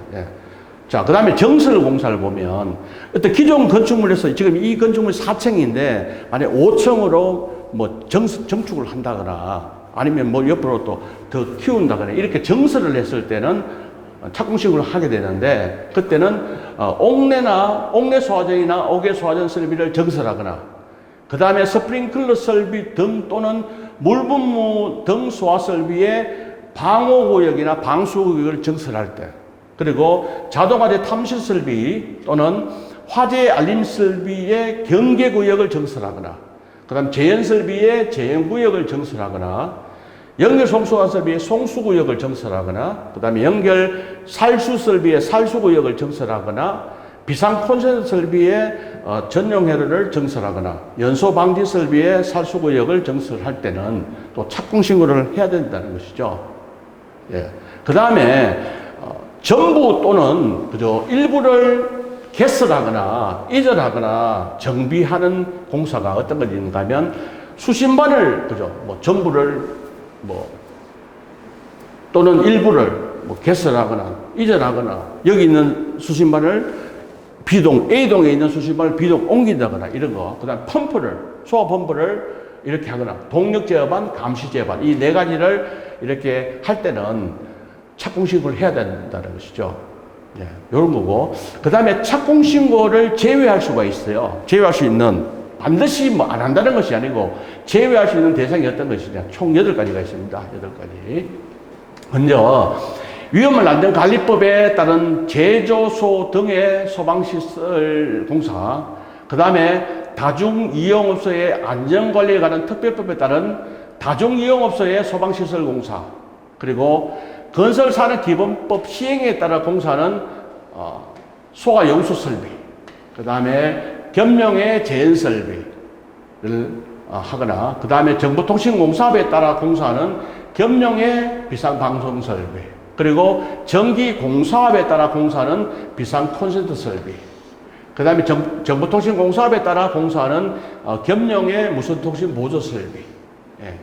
자, 그 다음에 정설공사를 보면 어떤 기존 건축물에서 지금 이 건축물 4층인데 만약 5층으로 뭐 정축을 한다거나 아니면 뭐 옆으로 또 더 키운다거나 이렇게 정설을 했을 때는 착공식으로 하게 되는데, 그때는 옥내 소화전이나 옥외 소화전 설비를 정설하거나, 그 다음에 스프링클러 설비 등 또는 물분무 등 소화 설비의 방호구역이나 방수구역을 정설할 때, 그리고 자동화재 탐지 설비 또는 화재 알림 설비의 경계구역을 정설하거나, 그 다음 제연 설비의 제연구역을 정설하거나, 연결 송수관 설비의 송수구역을 정설하거나, 그 다음에 연결 살수 설비의 살수구역을 정설하거나, 비상 콘센트 설비의 전용 회로를 정설하거나, 연소 방지 설비의 살수구역을 정설할 때는 또 착공신고를 해야 된다는 것이죠. 그 다음에 전부 또는 그저 일부를 개설하거나 이전하거나 정비하는 공사가 어떤 것이 있는가 하면 수신반을 그죠 전부를 또는 일부를 개설하거나 이전하거나, 여기 있는 수신반을 A동에 있는 수신반을 B동 옮긴다거나 이런 거, 그 다음 소화 펌프를 이렇게 하거나, 동력 제어반, 감시 제어반, 이 네 가지를 이렇게 할 때는 착공식을 해야 된다는 것이죠. 예, 이런 거고. 그 다음에 착공신고를 제외할 수가 있어요. 제외할 수 있는, 반드시 뭐 안 한다는 것이 아니고, 제외할 수 있는 대상이 어떤 것이냐. 총 8가지가 있습니다. 8가지. 먼저, 위험을 안전관리법에 따른 제조소 등의 소방시설 공사, 그 다음에 다중이용업소의 안전관리에 관한 특별법에 따른 다중이용업소의 소방시설 공사, 그리고 건설산업기본법 시행에 따라 공사하는 소가용수설비, 그 다음에 겸용의 제연설비를 하거나, 그 다음에 정보통신공사업에 따라 공사하는 겸용의 비상방송설비, 그리고 전기공사업에 따라 공사하는 비상콘센트설비, 그 다음에 정보통신공사업에 따라 공사하는 겸용의 무선통신보조설비, 예.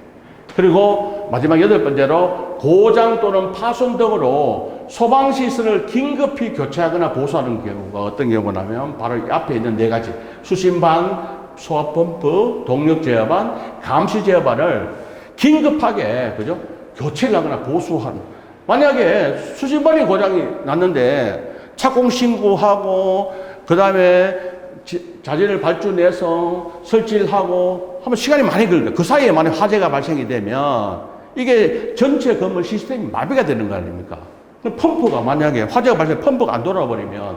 그리고 마지막 8번째로 고장 또는 파손 등으로 소방시설을 긴급히 교체하거나 보수하는 경우가 어떤 경우냐면 바로 앞에 있는 4가지 수신반, 소화펌프, 동력제어반, 감시제어반을 긴급하게 그죠? 교체를 하거나 보수하는. 만약에 수신반이 고장이 났는데 착공 신고하고 그 다음에 자재를 발주내서 설치를 하고 하면 시간이 많이 걸려요. 그 사이에 만약 화재가 발생이 되면 이게 전체 건물 시스템이 마비가 되는 거 아닙니까? 펌프가 만약에 화재가 발생, 펌프가 안 돌아버리면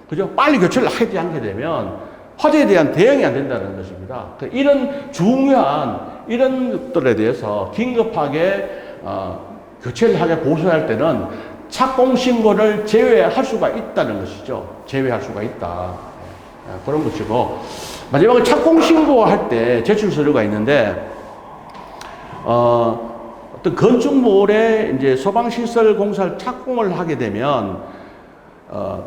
그죠? 빨리 교체를 하지 않게 되면 화재에 대한 대응이 안 된다는 것입니다. 이런 중요한 이런 것들에 대해서 긴급하게 교체를 하게 보수할 때는 착공 신고를 제외할 수가 있다는 것이죠. 제외할 수가 있다. 그런 것이고, 마지막으로 착공 신고할 때 제출 서류가 있는데, 어떤 건축물에 이제 소방시설 공사를 착공을 하게 되면,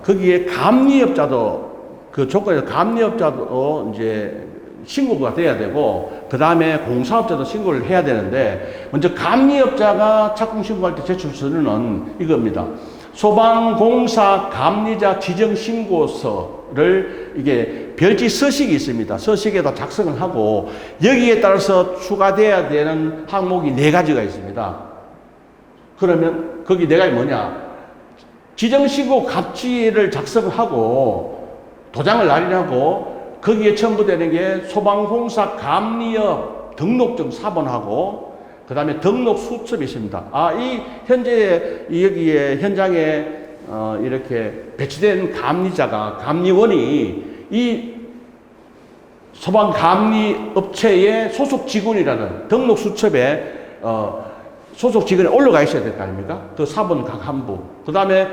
거기에 감리업자도, 그 조건에서 감리업자도 이제 신고가 돼야 되고, 그 다음에 공사업자도 신고를 해야 되는데, 먼저 감리업자가 착공 신고할 때 제출 서류는 이겁니다. 소방공사 감리자 지정신고서를 이게 별지 서식이 있습니다. 서식에다 작성을 하고 여기에 따라서 추가돼야 되는 항목이 4가지가 있습니다. 그러면 거기 4가지 뭐냐? 지정신고 갑지를 작성하고 도장을 날인하고 거기에 첨부되는 게 소방공사 감리업 등록증 4번하고 그 다음에 등록 수첩이 있습니다. 이 현재 여기에 현장에 이렇게 배치된 감리자가 감리원이 이 소방 감리 업체의 소속 직원이라는 등록 수첩에 소속 직원이 올라가 있어야 될 거 아닙니까? 그 4번 각 한 부. 그 다음에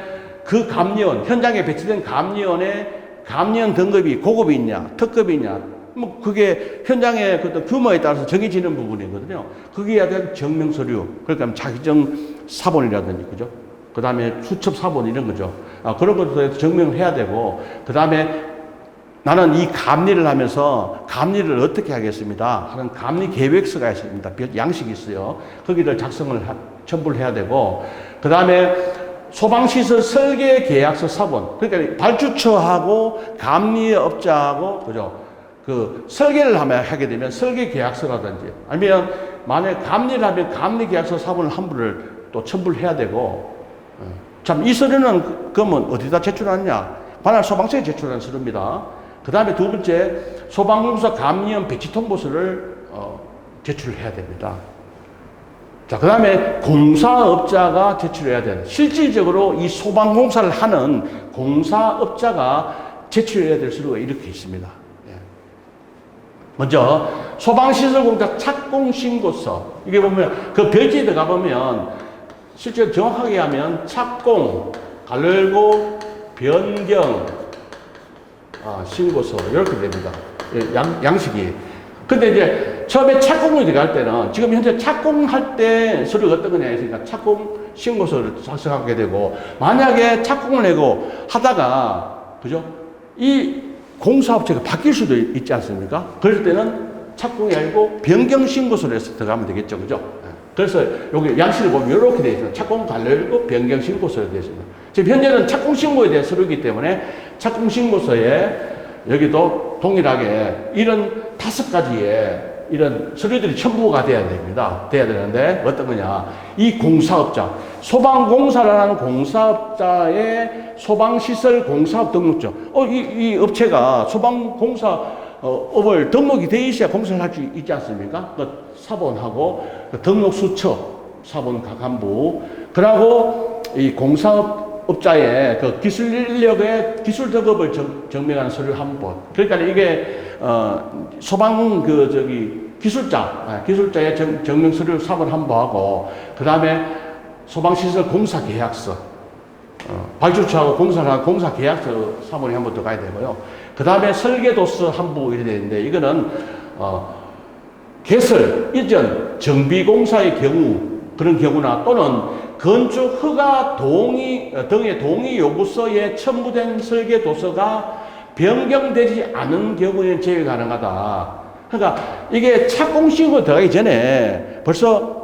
그 감리원, 현장에 배치된 감리원의 감리원 등급이 고급이 있냐, 특급이 있냐, 뭐 그게 현장의 그 규모에 따라서 정해지는 부분이거든요. 거기에 대한 증명 서류, 그러니까 자기정 사본이라든지 그죠? 그 다음에 수첩 사본 이런 거죠. 그런 것도 증명을 해야 되고, 그 다음에 나는 이 감리를 하면서 감리를 어떻게 하겠습니다 하는 감리 계획서가 있습니다. 양식이 있어요. 거기를 첨부를 해야 되고, 그 다음에 소방시설 설계 계약서 사본, 그러니까 발주처하고 감리업자하고 그죠? 그 설계를 하게 되면 설계 계약서라든지 아니면 만약에 감리를 하면 감리 계약서 사본을 한 부를 또 첨부를 해야 되고, 참 이 서류는 그러면 어디다 제출하느냐? 관할 소방서에 제출하는 서류입니다. 그 다음에 2번째 소방공사 감리원 배치 통보서를 제출을 해야 됩니다. 자, 그 다음에 공사업자가 제출해야 되는, 실질적으로 이 소방공사를 하는 공사업자가 제출해야 될 서류가 이렇게 있습니다. 먼저 소방시설공사 착공신고서, 이게 보면 그 별지에 들어가 보면 실제 정확하게 하면 착공, 가열고, 변경, 신고서 이렇게 됩니다. 양식이. 근데 이제 처음에 착공을 들어갈 때는 지금 현재 착공할 때 서류가 어떤 거냐 했으니까 착공 신고서를 작성하게 되고, 만약에 착공을 하고 하다가 그죠? 이 공사업체가 바뀔 수도 있지 않습니까? 그럴 때는 착공이 아니고 변경신고서로 해서 들어가면 되겠죠. 그죠? 그래서 여기 양식을 보면 이렇게 되어 있습니다. 착공 관련이고 변경신고서로 되어 있습니다. 지금 현재는 착공신고에 대한 서류이기 때문에 착공신고서에 여기도 동일하게 이런 5가지의 이런 서류들이 첨부가 돼야 됩니다. 돼야 되는데 어떤 거냐? 이 공사업자, 소방공사를 하는 공사업자의 소방시설 공사업 등록증. 이 업체가 소방공사 업을 등록이 돼 있어야 공사를 할 수 있지 않습니까? 그 사본하고 그 등록수처, 사본 각한부, 그러고 이 공사업자의 그 기술 인력의 기술 덕업을 증명하는 서류 한 번. 그러니까 이게 소방 기술자의 증명 서류 사본 한 번하고, 그 다음에 소방시설 공사 계약서, 발주처하고 공사를 한 공사 계약서 사본이 한 번 더 가야 되고요. 그 다음에 설계도서 한 부 이래 되는데, 이거는 개설, 이전, 정비공사의 경우, 그런 경우나 또는 건축 허가 동의 등의 동의 요구서에 첨부된 설계도서가 변경되지 않은 경우에는 제외 가능하다. 그러니까 이게 착공식으로 들어가기 전에 벌써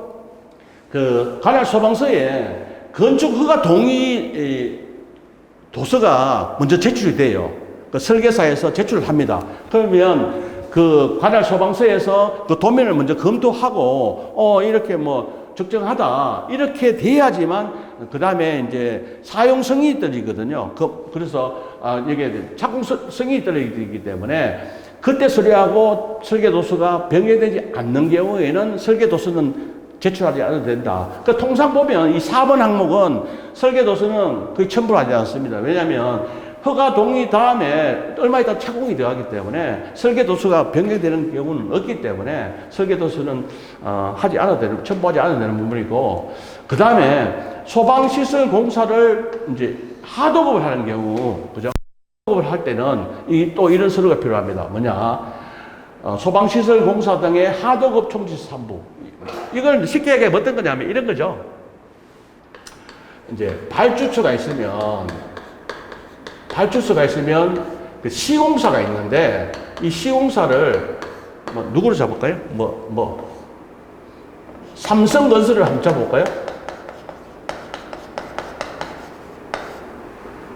그 관할 소방서에 건축 허가 동의 도서가 먼저 제출이 돼요. 그 설계사에서 제출을 합니다. 그러면 그 관할 소방서에서 그 도면을 먼저 검토하고 이렇게 뭐 적정하다 이렇게 돼야지만 그 다음에 이제 사용 승인이 떨어지거든요. 그래서 이게 착공 승인이 떨어지기 때문에 그때 서류하고 설계도서가 병행되지 않는 경우에는 설계도서는 제출하지 않아도 된다. 그 통상 보면 이 4번 항목은 설계도서는 거의 첨부를 하지 않습니다. 왜냐하면 허가 동의 다음에 얼마 있다 착공이 들어가기 때문에 설계도서가 변경되는 경우는 없기 때문에 설계도서는 하지 않아도 되는, 첨부하지 않아도 되는 부분이고, 그 다음에 소방시설 공사를 이제 하도급을 하는 경우, 그죠? 하도급을 할 때는 또 이런 서류가 필요합니다. 뭐냐? 소방시설 공사 등의 하도급 총지서 3부. 이걸 쉽게 얘기하면 어떤 거냐면 이런 거죠. 이제 발주처가 있으면 그 시공사가 있는데, 이 시공사를 누구로 잡을까요? 삼성건설을 한번 잡아볼까요?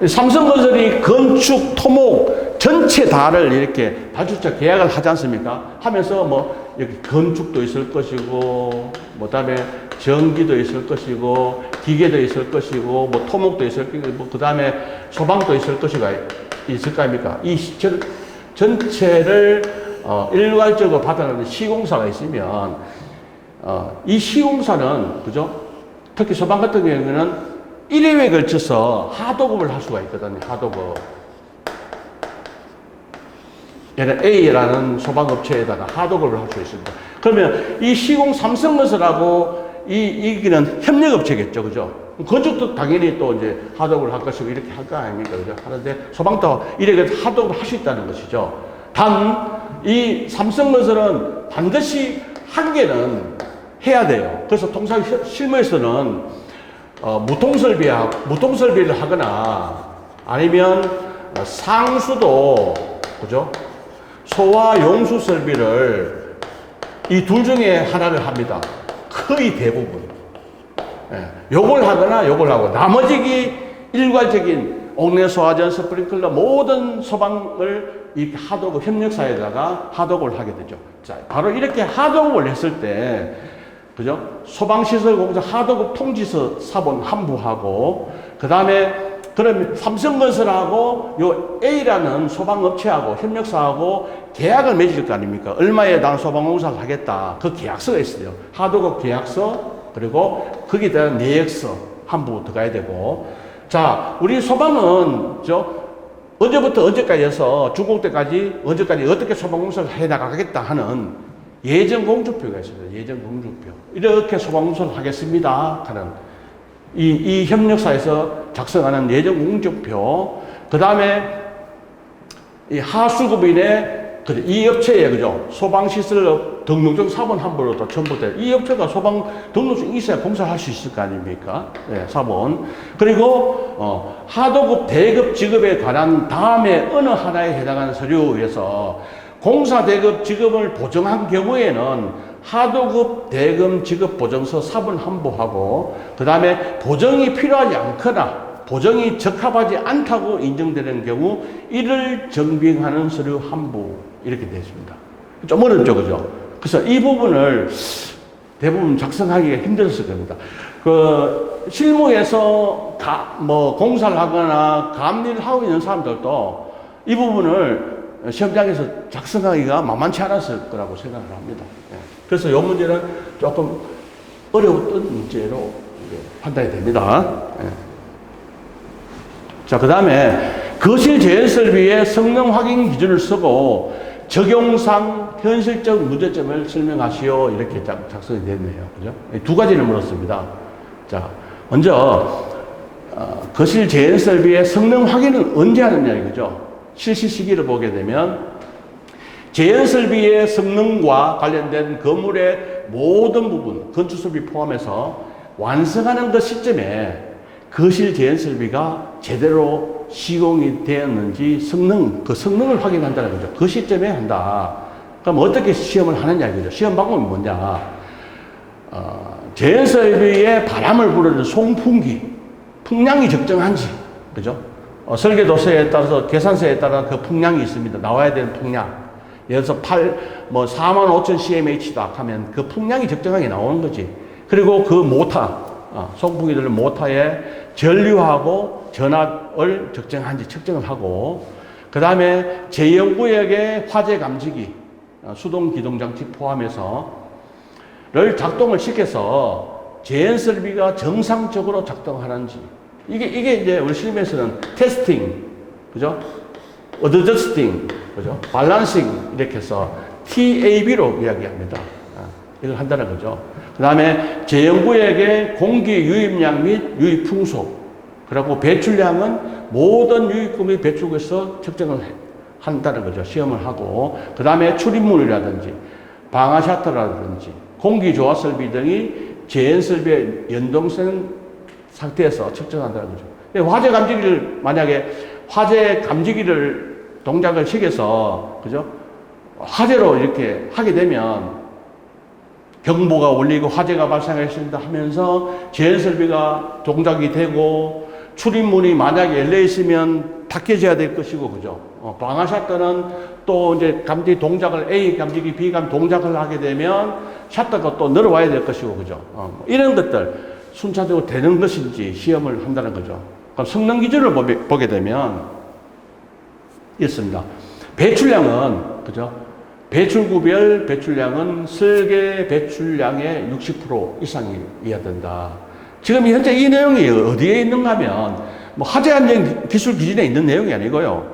삼성건설이 건축, 토목 전체 다를 이렇게 발주처 계약을 하지 않습니까? 하면서 여기 건축도 있을 것이고, 다음에 전기도 있을 것이고, 기계도 있을 것이고, 토목도 있을 것이고, 그 다음에 소방도 있을 것이가 있을 거 아닙니까? 이 전체를 일괄적으로 받아가는 시공사가 있으면, 이 시공사는, 그죠? 특히 소방 같은 경우에는 1회에 걸쳐서 하도급을 할 수가 있거든요. 하도급. 얘는 A라는 소방업체에다가 하도급을 할 수 있습니다. 그러면 이 시공 삼성건설하고 이기는 협력업체겠죠. 그죠? 건축도 당연히 또 이제 하도급을 할 것이고 이렇게 할 거 아닙니까? 그죠? 하는데 소방도 이렇게 하도급을 할 수 있다는 것이죠. 단, 이 삼성건설은 반드시 한 개는 해야 돼요. 그래서 통상 실무에서는 무통설비를 하거나 아니면 상수도, 그죠? 소와 용수 설비를 이 둘 중에 하나를 합니다. 거의 대부분. 요걸 하거나 요걸 하고, 나머지 일괄적인 옥내 소화전, 스프링클러 모든 소방을 이 하도급 협력사에다가 하도급을 하게 되죠. 자, 바로 이렇게 하도급을 했을 때, 그죠? 소방시설공사 하도급 통지서 사본 한부하고, 그 다음에 그러면 삼성건설하고 요 A라는 소방업체하고 협력사하고 계약을 맺을 거 아닙니까? 얼마에 난 소방공사를 하겠다. 그 계약서가 있어요. 하도급 계약서, 그리고 거기에 대한 내역서 한부 들어가야 되고. 자, 우리 소방은 언제부터 언제까지 해서 준공 때까지 언제까지 어떻게 소방공사를 해 나가겠다 하는 예정공주표가 있습니다. 예정공주표. 이렇게 소방공사를 하겠습니다 하는 이 협력사에서 작성하는 예정공주표. 그 다음에 이 하수급인의 이 업체에, 그죠? 소방시설 등록증 사본 한부로 또 첨부돼. 이 업체가 소방 등록증이 있어야 공사를 할 수 있을 거 아닙니까? 네, 사본. 그리고, 하도급, 대급 지급에 관한 다음에 어느 하나에 해당하는 서류에서 공사 대급 지급을 보정한 경우에는 하도급 대금 지급 보정서 사본 한부하고, 그 다음에 보정이 필요하지 않거나 보정이 적합하지 않다고 인정되는 경우 이를 증빙하는 서류 한부, 이렇게 되어 있습니다. 좀 어렵죠, 그죠? 그래서 이 부분을 대부분 작성하기가 힘들었을 겁니다. 그 실무에서 공사를 하거나 감리를 하고 있는 사람들도 이 부분을 시험장에서 작성하기가 만만치 않았을 거라고 생각을 합니다. 그래서 이 문제는 조금 어려웠던 문제로 판단이 됩니다. 자, 그 다음에 거실 제한 설비의 성능 확인 기준을 쓰고 적용상 현실적 문제점을 설명하시오. 이렇게 작성이 됐네요. 그죠? 두 가지를 물었습니다. 자, 먼저, 거실 제한 설비의 성능 확인을 언제 하느냐 이거죠. 실시 시기를 보게 되면 제한 설비의 성능과 관련된 건물의 모든 부분, 건축 설비 포함해서 완성하는 그 시점에 거실 제한 설비가 제대로 시공이 되었는지 그 성능을 확인한다는 거죠. 그 시점에 한다. 그럼 어떻게 시험을 하느냐 이거죠. 시험 방법이 뭐냐. 제한 설비에 바람을 불어주는 송풍기, 풍량이 적정한지, 그죠? 설계도서에 따라서 계산서에 따라 그 풍량이 있습니다. 나와야 되는 풍량. 예를 들어서 45,000 cmh다 하면 그 풍량이 적정하게 나오는 거지. 그리고 그 송풍기 들은 모터에 전류하고 전압을 적정한지 측정을 하고, 그 다음에 제형구역의 화재 감지기, 수동 기동 장치 포함해서 를 작동을 시켜서 제한 설비가 정상적으로 작동하는지. 이게 이제 우리 실무에서는 테스팅, 그죠? 어드저스팅, 그죠? 밸런싱, 이렇게 해서 TAB로 이야기합니다. 이걸 한다는 거죠. 그 다음에 제형구역의 공기 유입량 및 유입 풍속, 그리고 배출량은 모든 유입구 및 배출구에서 측정을 한다는 거죠. 시험을 하고, 그 다음에 출입문이라든지 방화 셔터라든지 공기 조화 설비 등이 제한 설비의 연동성 상태에서 측정한다는 거죠. 화재 감지기를 만약에 화재 감지기를 동작을 시켜서, 그죠? 화재로 이렇게 하게 되면 경보가 울리고 화재가 발생했습니다 하면서 제한 설비가 동작이 되고 출입문이 만약에 열려 있으면 닫혀져야 될 것이고, 그죠? 방화 셔터는 또 이제 감지 동작을 A 감지기, B 감 동작을 하게 되면 셔터가 또 늘어와야 될 것이고, 그죠? 이런 것들 순차적으로 되는 것인지 시험을 한다는 거죠. 그럼 성능 기준을 보게 되면 있습니다. 배출량은, 그죠? 배출구별 배출량은 설계 배출량의 60% 이상이어야 된다. 지금 현재 이 내용이 어디에 있는가 하면 화재 안전 기술 기준에 있는 내용이 아니고요.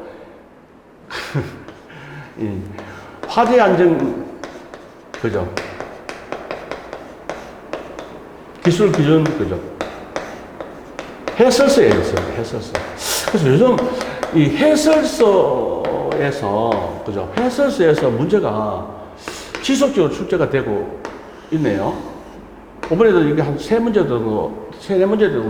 화재 안전, 그죠? 기술 기준, 그죠? 해설서에 있어요. 해설서. 그래서 요즘 이 해설서에서, 그죠? 해설서에서 문제가 지속적으로 출제가 되고 있네요. 이번에도 이게 한 세 문제 정도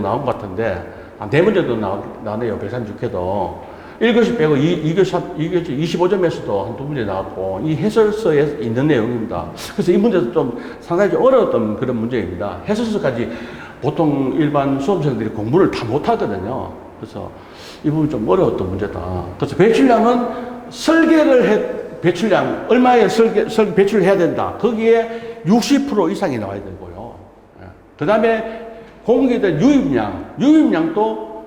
나온 것 같은데, 한 네 문제 정도 나네요. 136회도. 1교시 빼고 2교시 25점에서도 한 두 문제 나왔고, 이 해설서에 있는 내용입니다. 그래서 이 문제도 좀 상당히 어려웠던 그런 문제입니다. 해설서까지 보통 일반 수험생들이 공부를 다 못하거든요. 그래서 이 부분이 좀 어려웠던 문제다. 그래서 배출량은 배출량, 얼마에 배출을 해야 된다. 거기에 60% 이상이 나와야 되고요. 그 다음에 공기의 유입량도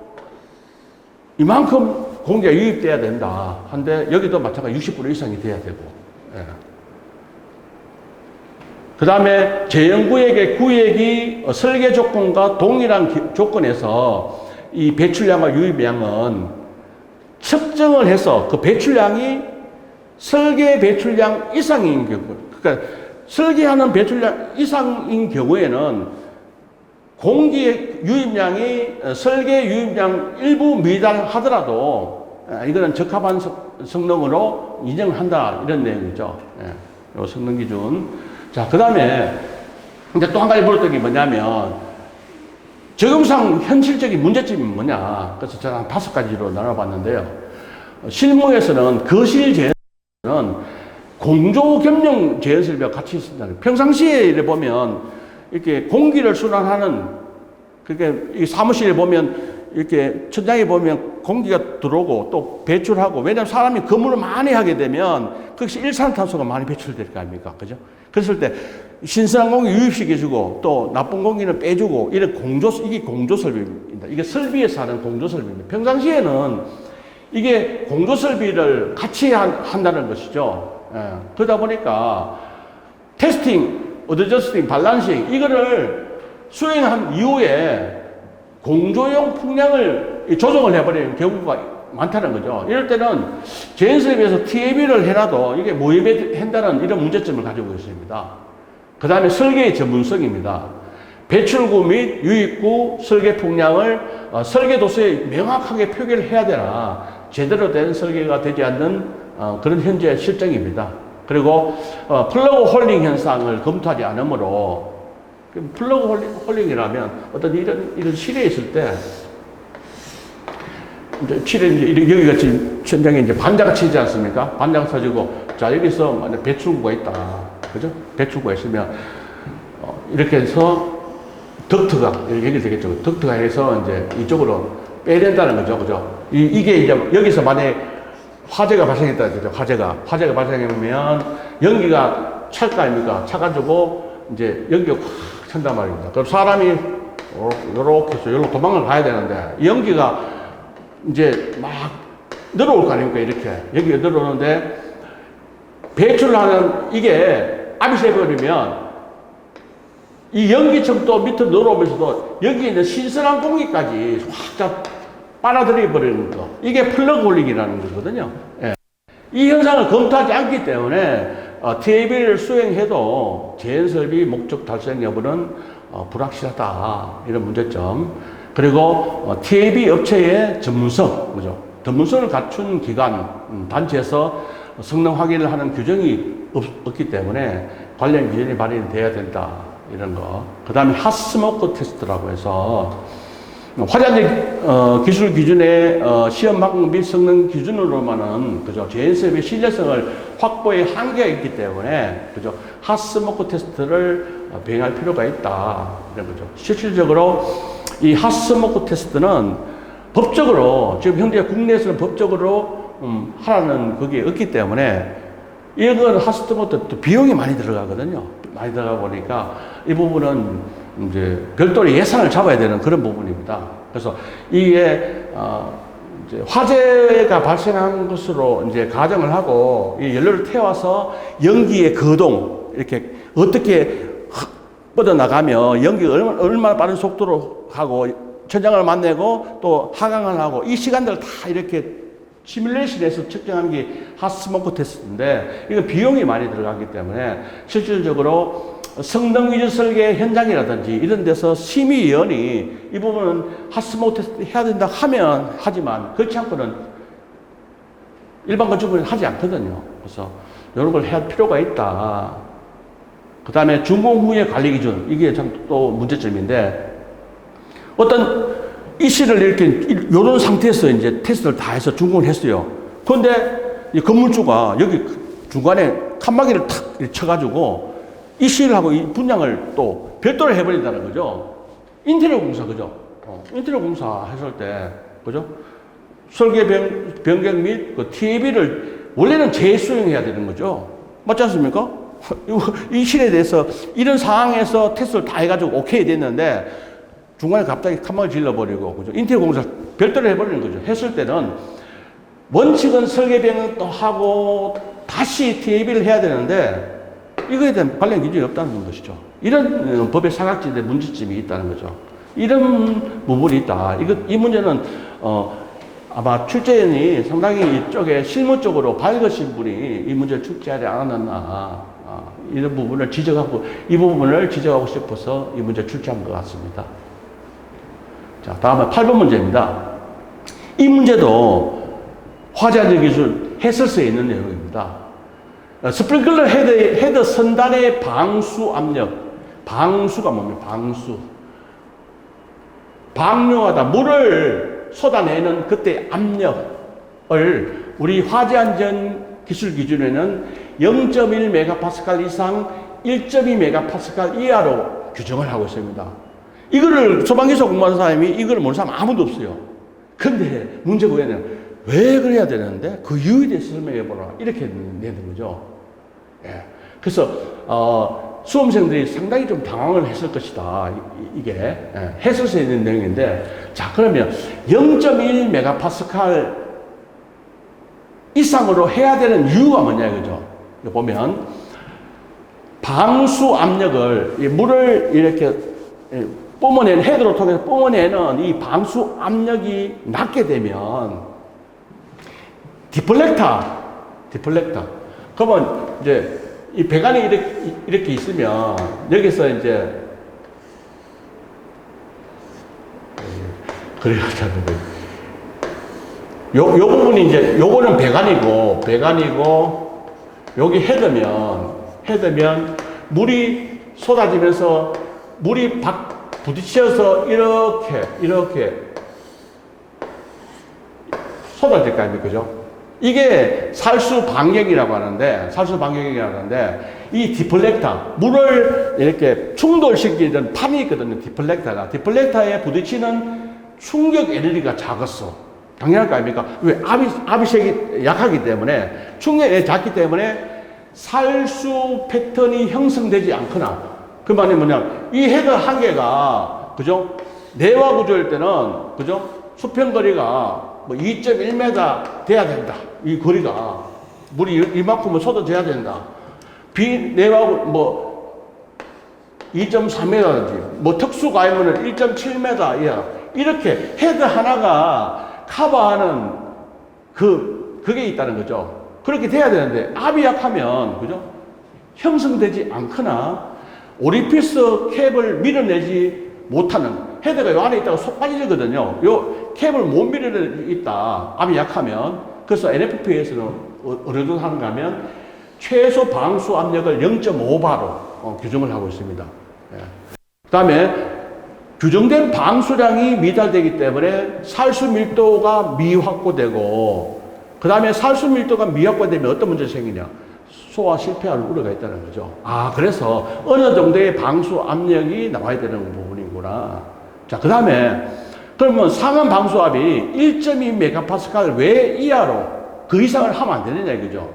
이만큼 공기가 유입돼야 된다. 한데 여기도 마찬가지 60% 이상이 돼야 되고. 그 다음에 제형구역의 구역이 설계 조건과 동일한 조건에서 이 배출량과 유입량은 측정을 해서 그 배출량이 설계 배출량 이상인 경우, 그러니까 설계하는 배출량 이상인 경우에는 공기의 유입량이 설계 유입량 일부 미달하더라도 이거는 적합한 성능으로 인정을 한다, 이런 내용이죠. 요 성능 기준. 자, 그 다음에 이제 또 한 가지 물었던 게 뭐냐면 적용상 현실적인 문제점이 뭐냐. 그래서 제가 한 5가지로 나눠봤는데요. 실무에서는 거실 제한은 공조 겸용 제한 설비가 같이 있습니다. 평상시에 이래 보면 이렇게 공기를 순환하는, 그러니까 이 사무실에 보면 이렇게 천장에 보면 공기가 들어오고 또 배출하고, 왜냐하면 사람이 근무를 많이 하게 되면 거기서 일산화탄소가 많이 배출될 거 아닙니까? 그죠? 그랬을 때 신선한 공기 유입시켜주고 또 나쁜 공기는 빼주고 이게 공조 설비입니다. 이게 설비에서 하는 공조 설비입니다. 평상시에는 이게 공조 설비를 같이 한다는 것이죠. 예. 그러다 보니까 테스팅, 어드저스팅, 밸런싱 이거를 수행한 이후에 공조용 풍량을 조정을 해버리는 경우가 많다는 거죠. 이럴 때는 제인설비에서 TAB를 해놔도 이게 모의한다는 이런 문제점을 가지고 있습니다. 그 다음에 설계의 전문성입니다. 배출구 및 유입구 설계 풍량을 설계 도서에 명확하게 표기를 해야 되나 제대로 된 설계가 되지 않는 그런 현재 실정입니다. 그리고 플러그 홀링 현상을 검토하지 않으므로 플러그 홀링이라면 어떤 이런 실에 있을 때 여기가 지금 천장에 이제 반자가 치지 않습니까? 반자가 쳐지고 자 여기서 만약 배출구가 있다, 그죠? 배출구가 있으면 이렇게 해서 덕트가 여기 되겠죠. 덕트가 해서 이제 이쪽으로 빼야 된다는 거죠, 그죠? 이게 이제 여기서 만약 화재가 발생했다, 그죠? 화재가 발생하면 연기가 찰 거 아닙니까? 차가지고 이제 연기가 확 찬단 말입니다. 그럼 사람이 요렇게 해서 여기로 도망을 가야 되는데 연기가 이제 막 늘어올 거 아닙니까? 이렇게 여기가 늘어오는데 배출을 하는 이게 압이 세버리면 이 연기층도 밑으로 늘어오면서도 여기 있는 신선한 공기까지 확 빨아들여 버리는 거, 이게 플러그 홀링이라는 거거든요. 예. 이 현상을 검토하지 않기 때문에 TAB를 수행해도 제인설비 목적 달성 여부는 불확실하다, 이런 문제점. 그리고 TAB 업체의 전문성, 그죠? 전문성을 갖춘 기관, 단체에서 성능 확인을 하는 규정이 없기 때문에 관련 기준이 발의돼야 된다, 이런 거. 그 다음에 핫스모크 테스트라고 해서 화재안전 기술 기준의 시험 방법 및 성능 기준으로만은 그죠? 제인설비 신뢰성을 확보의 한계가 있기 때문에 그죠? 핫스모크 테스트를 병행할 필요가 있다, 이런 거죠. 실질적으로 이 핫스모크 테스트는 법적으로 지금 현재 국내에서는 법적으로 하라는 그게 없기 때문에 이건 핫스모크 또 비용이 많이 들어가거든요. 많이 들어가 보니까 이 부분은 이제 별도로 예산을 잡아야 되는 그런 부분입니다. 그래서 이게 이제 화재가 발생한 것으로 이제 가정을 하고 이 연료를 태워서 연기의 거동 이렇게 어떻게 뻗어나가며 연기가 얼마나 빠른 속도로 하고 천장을 만나고 또 하강을 하고 이 시간들을 다 이렇게 시뮬레이션해서 측정하는 게 핫스모크 테스트인데 이거 비용이 많이 들어가기 때문에 실질적으로 성능 위주 설계 현장이라든지 이런 데서 심의위원이 이 부분은 핫스모크 테스트 해야 된다 하면 하지만 그렇지 않고는 일반 건축물은 하지 않거든요. 그래서 이런 걸 해야 필요가 있다. 그 다음에 준공 후의 관리 기준, 이게 참 또 문제점인데 어떤 이실을 이렇게 이런 상태에서 이제 테스트를 다 해서 준공을 했어요. 그런데 이 건물주가 여기 중간에 칸막이를 탁 쳐가지고 이실하고 이 분양을 또 별도로 해버린다는 거죠. 인테리어 공사, 그죠? 인테리어 공사 했을 때, 그죠? 설계 변경 및 그 TAB를 원래는 재수행해야 되는 거죠. 맞지 않습니까? 이 실에 대해서 이런 상황에서 테스트를 다 해가지고 오케이 됐는데 중간에 갑자기 칸막이 질러버리고, 그죠? 인테리어 공사 별도로 해버리는 거죠. 했을 때는 원칙은 설계 변경도 하고 다시 TAB를 해야 되는데 이거에 대한 관련 기준이 없다는 것이죠. 이런 법의 사각지대 문제점이 있다는 거죠. 이런 부분이 있다. 이 문제는 아마 출제인이 상당히 이쪽에 실무적으로 밝으신 분이 이 문제를 출제하지 않았나, 이런 부분을 지적하고 싶어서 이 문제를 출제한 것 같습니다. 자, 다음은 8번 문제입니다. 이 문제도 화재안전 기술 해설서에 있는 내용입니다. 스프링클러 헤드 선단의 방수 압력. 방수가 뭡니까? 방수. 방류하다. 물을 쏟아내는 그때 압력을 우리 화재안전 기술 기준에는 0.1메가파스칼 이상 1.2메가파스칼 이하로 규정을 하고 있습니다. 이거를 소방기술 공부하는 사람이 이거를 모르는 사람 아무도 없어요. 근데 문제가 뭐냐면 왜 그래야 되는데 그 이유에 대해서 설명해 보라 이렇게 내는 거죠. 예. 그래서 수험생들이 상당히 좀 당황을 했을 것이다. 이게 해설서에 있는 내용인데, 자 그러면 0.1 메가파스칼 이상으로 해야 되는 이유가 뭐냐 이거죠. 보면 방수 압력을 물을 이렇게 뿜어내는 헤드로 통해서 뿜어내는 이 방수 압력이 낮게 되면 디플렉터. 그러면 이제 이 배관이 이렇게 있으면 여기서 이제 그래요. 요 부분이 이제 요거는 배관이고 여기 헤드면 물이 쏟아지면서 물이 부딪혀서 이렇게 쏟아질 거 아닙니까? 그죠? 이게 살수 반경이라고 하는데, 이 디플렉터, 물을 이렇게 충돌시키는 판이 있거든요. 디플렉터에 부딪히는 충격 에너지가 작았어. 당연할 거 아닙니까? 왜? 압이색이 약하기 때문에, 충격이 작기 때문에 살수 패턴이 형성되지 않거나, 그 말이 뭐냐, 이 헤드 한 개가, 그죠? 내화 구조일 때는, 그죠? 수평거리가 뭐 2.1m 돼야 된다. 이 거리가. 물이 이만큼은 쏟아져야 된다. 비내화, 뭐, 2.3m든지, 뭐 특수가이면은 1.7m 이하. 이렇게 헤드 하나가 커버하는 그게 있다는 거죠. 그렇게 돼야 되는데, 압이 약하면, 그죠? 형성되지 않거나, 오리피스 캡을 밀어내지 못하는, 헤드가 요 안에 있다가 속 빠지거든요. 요 캡을 못 밀어내고 있다. 압이 약하면. 그래서 NFPA에서는 어느 정도 하는가 하면, 최소 방수 압력을 0.5바로 규정을 하고 있습니다. 예. 그 다음에, 규정된 방수량이 미달되기 때문에 살수 밀도가 미확보되고, 그 다음에 살수 밀도가 미확보되면 어떤 문제가 생기냐? 소화 실패할 우려가 있다는 거죠. 그래서 어느 정도의 방수 압력이 나와야 되는 부분이구나. 자, 그 다음에, 그러면 상한 방수압이 1.2 메가파스칼 외 이하로 그 이상을 하면 안 되느냐 이거죠.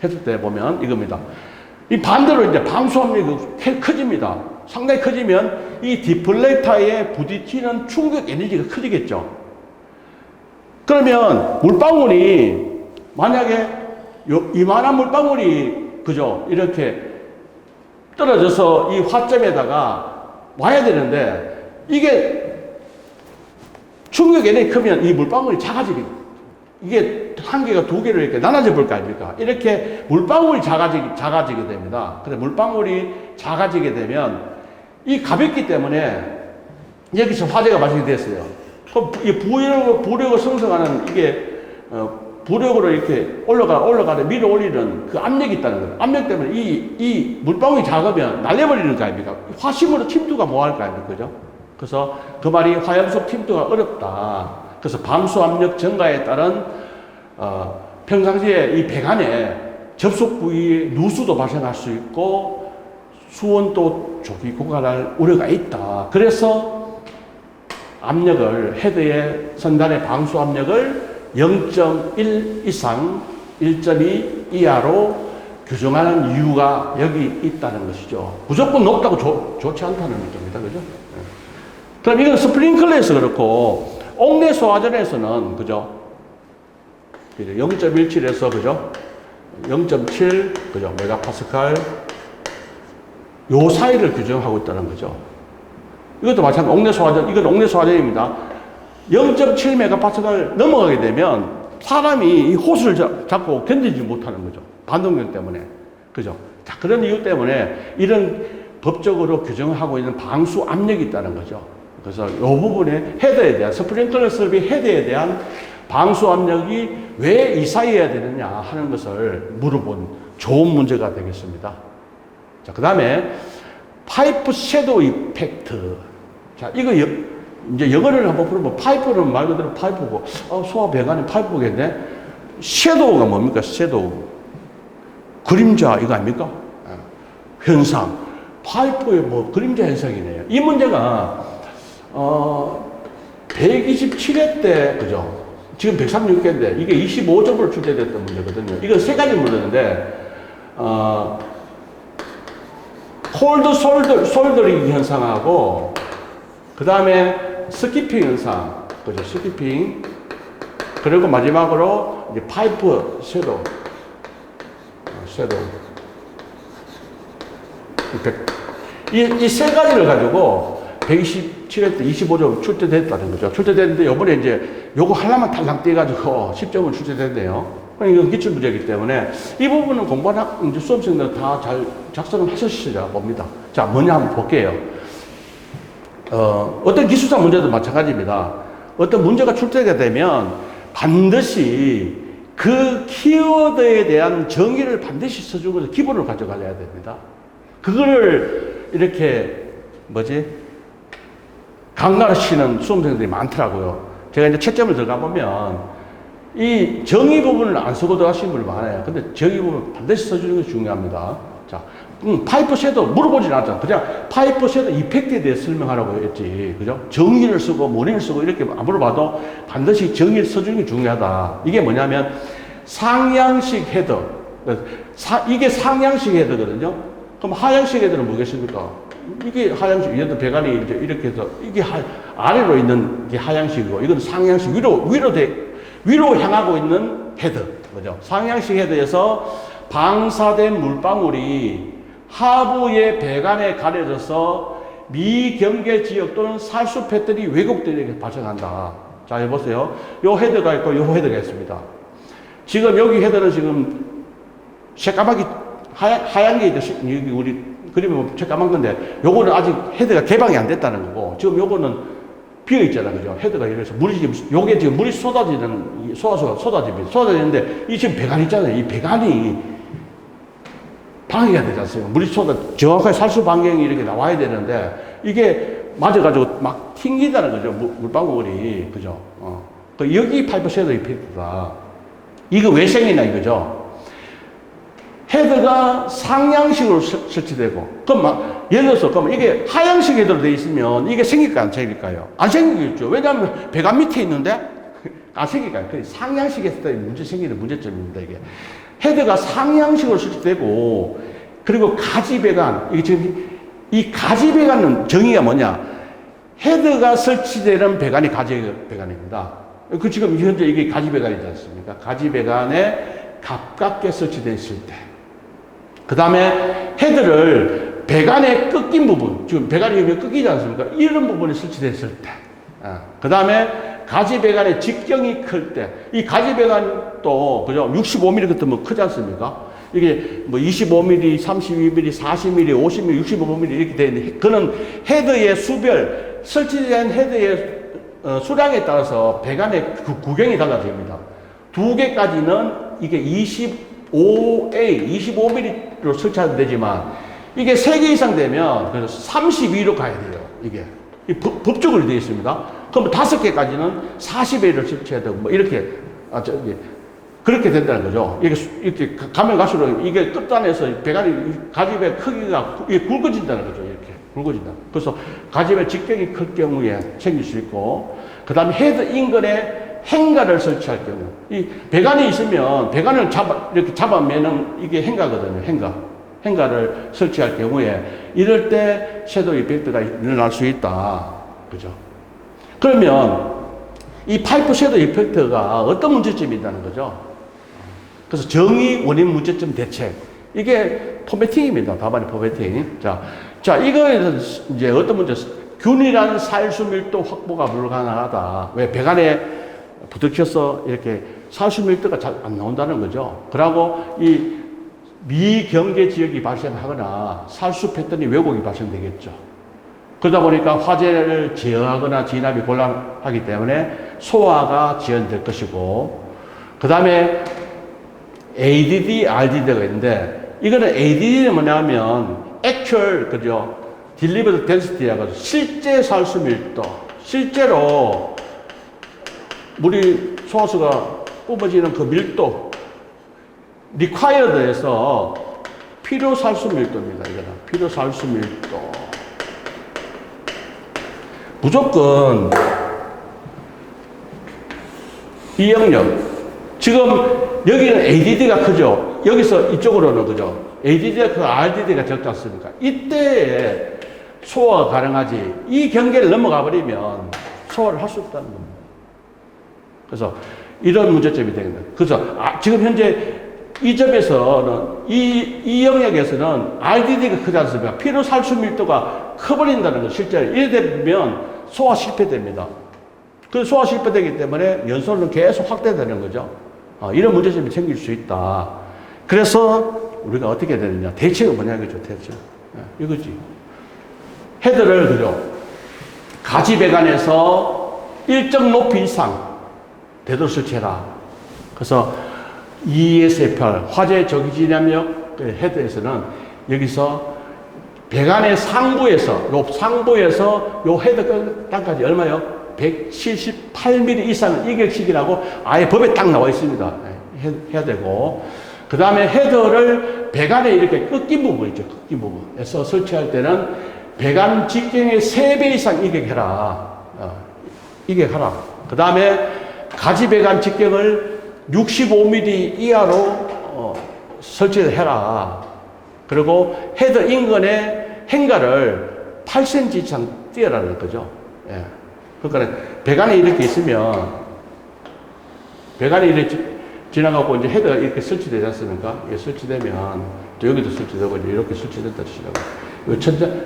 했을 때 보면 이겁니다. 이 반대로 이제 방수 압력이 커집니다. 상당히 커지면 이 디플렉터에 부딪히는 충격 에너지가 커지겠죠. 그러면 물방울이 만약에 이만한 물방울이 그죠 이렇게 떨어져서 이 화점에다가 와야 되는데 이게 충격 에너지 크면 이 물방울이 작아지게 이게 한 개가 두 개로 이렇게 나눠져 볼 거 아닙니까? 이렇게 물방울이 작아지게 됩니다. 그래서 물방울이 작아지게 되면 이 가볍기 때문에 여기서 화재가 발생이 됐어요. 이 부력을 생성하는 이게 부력으로 이렇게 올라가는 밀어 올리는 그 압력이 있다는 거예요. 압력 때문에 이 물방울이 작으면 날려버리는 거 아닙니까? 화심으로 침투가 뭐 할 거 아닙니까? 그죠? 그래서 그 말이 화염속 침투가 어렵다. 그래서 방수 압력 증가에 따른 평상시에 이 배관에 접속 부위에 누수도 발생할 수 있고 수온도 조기 고갈할 우려가 있다. 그래서 압력을 헤드의 선단의 방수 압력을 0.1 이상 1.2 이하로 규정하는 이유가 여기 있다는 것이죠. 무조건 높다고 좋지 않다는 겁니다. 그죠? 그럼 이건 스프링클러에서 그렇고 옥내 소화전에서는 그죠? 0.17에서 그죠? 0.7 그죠? 메가파스칼 요 사이를 규정하고 있다는 거죠. 이것도 마찬가지 옥내 소화전, 이건 옥내 소화전입니다. 0.7 메가파스칼 넘어가게 되면 사람이 이 호스를 잡고 견디지 못하는 거죠. 반동력 때문에. 그죠? 자, 그런 이유 때문에 이런 법적으로 규정하고 있는 방수 압력이 있다는 거죠. 그래서 이 부분에 헤드에 대한, 스프링클러 설비 헤드에 대한 방수 압력이 왜 이 사이에 해야 되느냐 하는 것을 물어본 좋은 문제가 되겠습니다. 자, 그 다음에 파이프 섀도우 이펙트. 자, 이거 이제 영어를 한번 풀어보면 파이프는 말 그대로 파이프고, 소화 배관이 파이프겠네? 섀도우가 뭡니까? 섀도우. 그림자, 이거 아닙니까? 현상. 파이프의 뭐 그림자 현상이네요. 이 문제가, 127회 때, 그죠? 지금 136개인데 이게 25점으로 출제됐던 문제거든요. 이건 세 가지 문제인데 콜드 솔더링 현상하고 그 다음에 스키핑 현상, 그죠? 스키핑. 그리고 마지막으로 이제 파이프 섀도우. 이 세 가지를 가지고 127회 때 25점 출제됐다는 거죠. 출제됐는데 이번에 이제 요거 하나만 탈락 떼가지고 10점을 출제됐네요. 이건 기출문제이기 때문에 이 부분은 공부하는 이제 수험생들 다 잘 작성을 하셨으리라 봅니다. 자, 뭐냐 한번 볼게요. 어떤 기술사 문제도 마찬가지입니다. 어떤 문제가 출제가 되면 반드시 그 키워드에 대한 정의를 반드시 써주고 기본을 가져가야 됩니다. 그거를 이렇게 강가르치는 수험생들이 많더라고요. 제가 이제 채점을 들어가 보면 이 정의 부분을 안 쓰고 들어가시는 분이 많아요. 근데 정의 부분 반드시 써주는 것이 중요합니다. 자, 파이프 섀도우 물어보진 않았잖아. 그냥 파이프 섀도우 이펙트에 대해 설명하라고 했지. 그죠? 정의를 쓰고 원인을 쓰고 이렇게 안 물어봐도 반드시 정의를 써주는 게 중요하다. 이게 뭐냐면 상향식 헤더. 이게 상향식 헤더거든요. 그럼 하향식 헤더는 뭐겠습니까? 이게 하향식, 예를 들어 배관이 이제 이렇게 해서 이게 아래로 있는 게 하향식이고 이건 상향식 위로 향하고 있는 헤더. 그죠? 상향식 헤더에서 방사된 물방울이 하부의 배관에 가려져서 미경계 지역 또는 살수 패턴이 왜곡되게 발생한다. 자, 여보세요. 요 헤더가 있고 요 헤더가 있습니다. 지금 여기 헤더는 지금 새까맣게 하얀 게 있듯이 여기 우리 그림에 새까만 건데 요거는 아직 헤더가 개방이 안 됐다는 거고 지금 요거는 비어 있잖아, 그죠? 헤드가 이래서 물이 지금, 요게 지금 물이 쏟아지는데, 이 지금 배관 있잖아요. 이 배관이 방해가 되지 않습니까? 물이 정확하게 살수 반경이 이렇게 나와야 되는데, 이게 맞아가지고 막 튕긴다는 거죠. 물방울이. 그죠? 여기 파이프 섀도우 이펙트다. 이거 왜 생기나 이거죠? 헤드가 상향식으로 설치되고, 그럼 예를 들어서, 그럼 이게 하향식 헤드로 되어 있으면 이게 생길까요? 안 생길까요? 안 생기겠죠. 왜냐하면 배관 밑에 있는데 안 생길까요? 상향식에서 생기는 문제점입니다, 이게. 헤드가 상향식으로 설치되고, 그리고 가지배관, 이게 지금 이 가지배관은 정의가 뭐냐? 헤드가 설치되는 배관이 가지배관입니다. 지금 현재 이게 가지배관이지 않습니까? 가지배관에 가깝게 설치되어 있을 때. 그 다음에 헤드를 배관에 꺾인 부분, 지금 배관이 꺾이지 않습니까? 이런 부분에 설치됐을 때. 그 다음에 가지배관의 직경이 클 때. 이 가지배관도, 그죠? 65mm 같으면 크지 않습니까? 이게 뭐 25mm, 32mm, 40mm, 50mm, 65mm 이렇게 되어 있는데, 그는 헤드의 수별, 설치된 헤드의 수량에 따라서 배관의 구경이 달라집니다. 두 개까지는 이게 25mm로 설치하면 되지만, 이게 3개 이상 되면, 그래서 32로 가야 돼요, 이게. 법적으로 되어 있습니다. 그럼 5개까지는 40A를 설치해야 되고, 뭐, 이렇게, 그렇게 된다는 거죠. 이렇게 가면 갈수록 이게 끝단에서 배관이, 가지배 크기가 굵어진다는 거죠, 이렇게. 굵어진다. 그래서 가지배 직경이 클 경우에 생길 수 있고, 그 다음에 헤드 인근에 행가를 설치할 경우. 이 배관이 있으면 배관을 이렇게 잡아매는 이게 행가거든요. 행가를 설치할 경우에 이럴 때 섀도우 이펙트가 일어날 수 있다. 그죠? 그러면 이 파이프 섀도우 이펙트가 어떤 문제점이 있다는 거죠? 그래서 정의, 원인, 문제점, 대책. 이게 포매팅입니다. 답안의 포매팅. 자, 이거에 대해서 이제 어떤 문제, 균일한 살수 밀도 확보가 불가능하다. 왜? 배관에 부딪혀서 이렇게 살수 밀도가 잘 안 나온다는 거죠. 그러고 이 미경계 지역이 발생하거나 살수 패턴이 왜곡이 발생되겠죠. 그러다 보니까 화재를 제어하거나 진압이 곤란하기 때문에 소화가 지연될 것이고, 그 다음에 ADD, RDD가 있는데, 이거는 ADD는 뭐냐면 actual, 그죠? delivered density라고 실제 살수 밀도, 실제로 물이 소화수가 뿜어지는 그 밀도, required에서 필요 살수 밀도입니다. 이거는 필요 살수 밀도. 무조건 이 영역. 지금 여기는 ADD가 크죠. 여기서 이쪽으로는 그죠. ADD가 크고 RDD가 적지 않습니까? 이때에 소화가 가능하지. 이 경계를 넘어가 버리면 소화를 할 수 없다는 겁니다. 그래서 이런 문제점이 되겠다. 그래서 지금 현재 이 점에서는 이 영역에서는 RDD가 크지 않습니까? 피로 살수 밀도가 커버린다는 거 실제로 이래 되면 소화 실패됩니다. 그 소화 실패되기 때문에 연소는 계속 확대되는 거죠. 이런 문제점이 생길 수 있다. 그래서 우리가 어떻게 해야 되느냐? 대책은 뭐냐 이거죠. 대책. 이거지. 헤드를 그죠. 가지 배관에서 일정 높이 이상 되도록 설치해라. 그래서 ESFR 화재 조기 진압력 헤드에서는 여기서 배관의 상부에서 요 헤드 땅까지 얼마요? 178mm 이상은 이격식이라고 아예 법에 딱 나와 있습니다. 해야 되고. 그 다음에 헤더를 배관에 이렇게 꺾인 부분 있죠. 꺾인 부분에서 설치할 때는 배관 직경의 3배 이상 이격해라. 이격하라. 그 다음에 가지 배관 직경을 65mm 이하로 설치를 해라. 그리고 헤더 인근에 행가를 8cm 이상 띄어라는 거죠. 예. 그러니까 배관이 이렇게 있으면 배관이 이렇게 지나가고 이제 헤더가 이렇게 설치되지 않습니까? 이게 설치되면 또 여기도 설치되고 이렇게 설치된다 치라고.